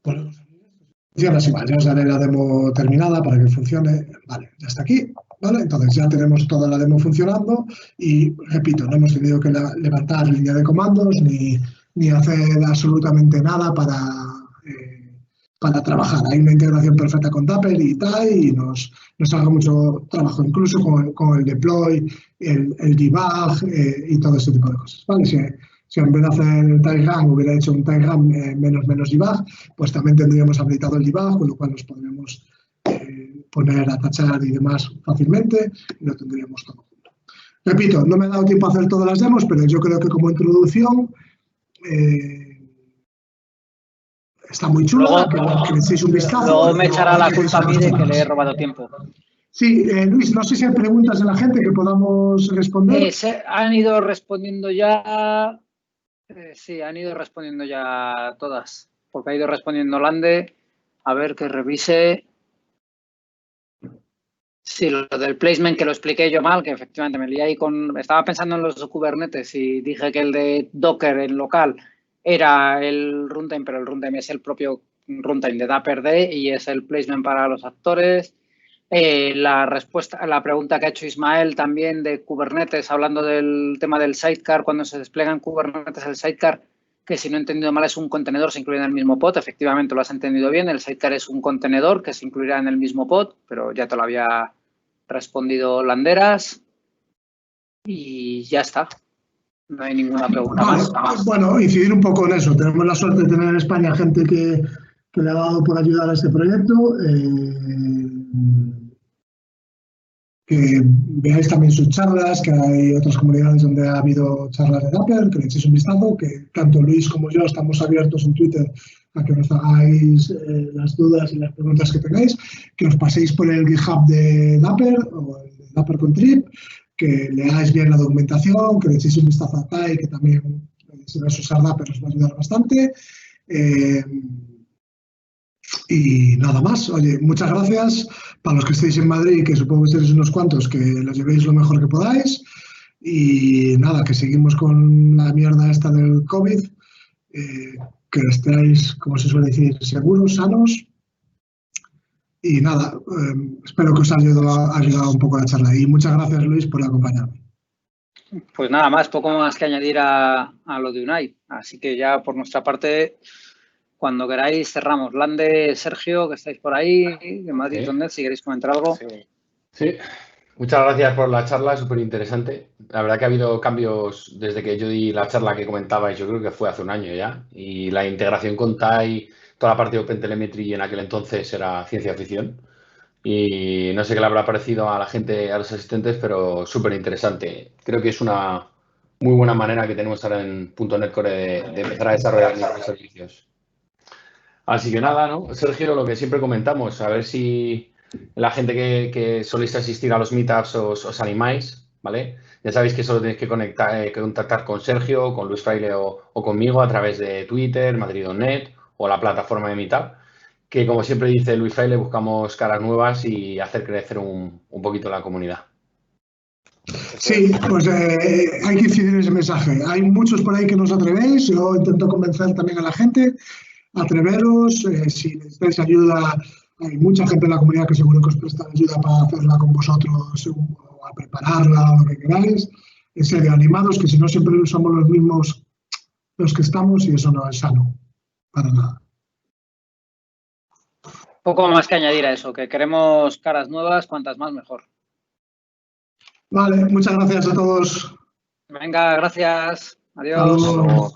Funciona así, vale, ya os daré la demo terminada para que funcione. Vale, ya está aquí. ¿Vale? Entonces ya tenemos toda la demo funcionando y, repito, no hemos tenido que levantar línea de comandos ni hacer absolutamente nada para trabajar. Hay una integración perfecta con Dapper y TIE y nos haga mucho trabajo, incluso con el deploy, el debug y todo ese tipo de cosas. ¿Vale? Si en vez de hacer el TIE-RAM hubiera hecho un TIE-RAM menos debug, pues también tendríamos habilitado el debug, con lo cual nos podríamos poner a tachar y demás fácilmente y lo tendríamos todo junto. Repito, no me ha dado tiempo a hacer todas las demos, pero yo creo que como introducción está muy chula, que le echéis un vistazo. Luego me echará la culpa a mí de que le he robado tiempo. Sí, Luis, no sé si hay preguntas de la gente que podamos responder. Han ido respondiendo ya. Sí, han ido respondiendo ya todas, porque ha ido respondiendo Lande. A ver, que revise. Sí, lo del placement que lo expliqué yo mal, que efectivamente me lié ahí estaba pensando en los Kubernetes y dije que el de Docker en local era el runtime, pero el runtime es el propio runtime de Dapr y es el placement para los actores. La pregunta que ha hecho Ismael también de Kubernetes, hablando del tema del sidecar, cuando se despliega en Kubernetes el sidecar, que si no he entendido mal es un contenedor, se incluye en el mismo pod. Efectivamente lo has entendido bien, el sidecar es un contenedor que se incluirá en el mismo pod, pero ya te lo había respondido Landeras y ya está. No hay ninguna pregunta más. Bueno, incidir un poco en eso. Tenemos la suerte de tener en España gente que le ha dado por ayudar a este proyecto. Que veáis también sus charlas, que hay otras comunidades donde ha habido charlas de Dapper, que le echéis un vistazo, que tanto Luis como yo estamos abiertos en Twitter a que nos hagáis las dudas y las preguntas que tengáis, que os paséis por el GitHub de Dapper o el de Dapper Contrib, que leáis bien la documentación, que le echéis un vistazo a TIE, que también si vais a usar Dapper os va a ayudar bastante. Y nada más. Oye, muchas gracias. Para los que estéis en Madrid, que supongo que seréis unos cuantos, que lo llevéis lo mejor que podáis. Y nada, que seguimos con la mierda esta del COVID. Que estéis, como se suele decir, seguros, sanos. Y nada, espero que os haya ayudado un poco la charla. Y muchas gracias, Luis, por acompañarme. Pues nada más, poco más que añadir a lo de Unai. Así que ya por nuestra parte, cuando queráis cerramos. Lande, Sergio, que estáis por ahí, de Madrid.net, si queréis comentar algo. Sí, muchas gracias por la charla, súper interesante. La verdad que ha habido cambios desde que yo di la charla que comentabais, yo creo que fue hace un año ya. Y la integración con TIE, toda la parte de OpenTelemetry en aquel entonces era ciencia ficción. Y no sé qué le habrá parecido a la gente, a los asistentes, pero súper interesante. Creo que es una muy buena manera que tenemos ahora en .NET Core de empezar a desarrollar nuestros servicios. Así que nada, ¿no? Sergio, lo que siempre comentamos, a ver si la gente que soléis asistir a los meetups os animáis, ¿vale? Ya sabéis que solo tenéis que contactar con Sergio, con Luis Fraile o conmigo a través de Twitter, Madrid.net o la plataforma de Meetup, que como siempre dice Luis Fraile, buscamos caras nuevas y hacer crecer un poquito la comunidad. Sí, pues hay que incidir en ese mensaje. Hay muchos por ahí que no os atrevéis. Yo intento convencer también a la gente. Atreveros, si necesitáis ayuda, hay mucha gente en la comunidad que seguro que os presta ayuda para hacerla con vosotros o a prepararla o lo que queráis. En serio, animados, que si no siempre somos los mismos los que estamos y eso no es sano, para nada. Poco más que añadir a eso, que queremos caras nuevas, cuantas más mejor. Vale, muchas gracias a todos. Venga, gracias. Adiós.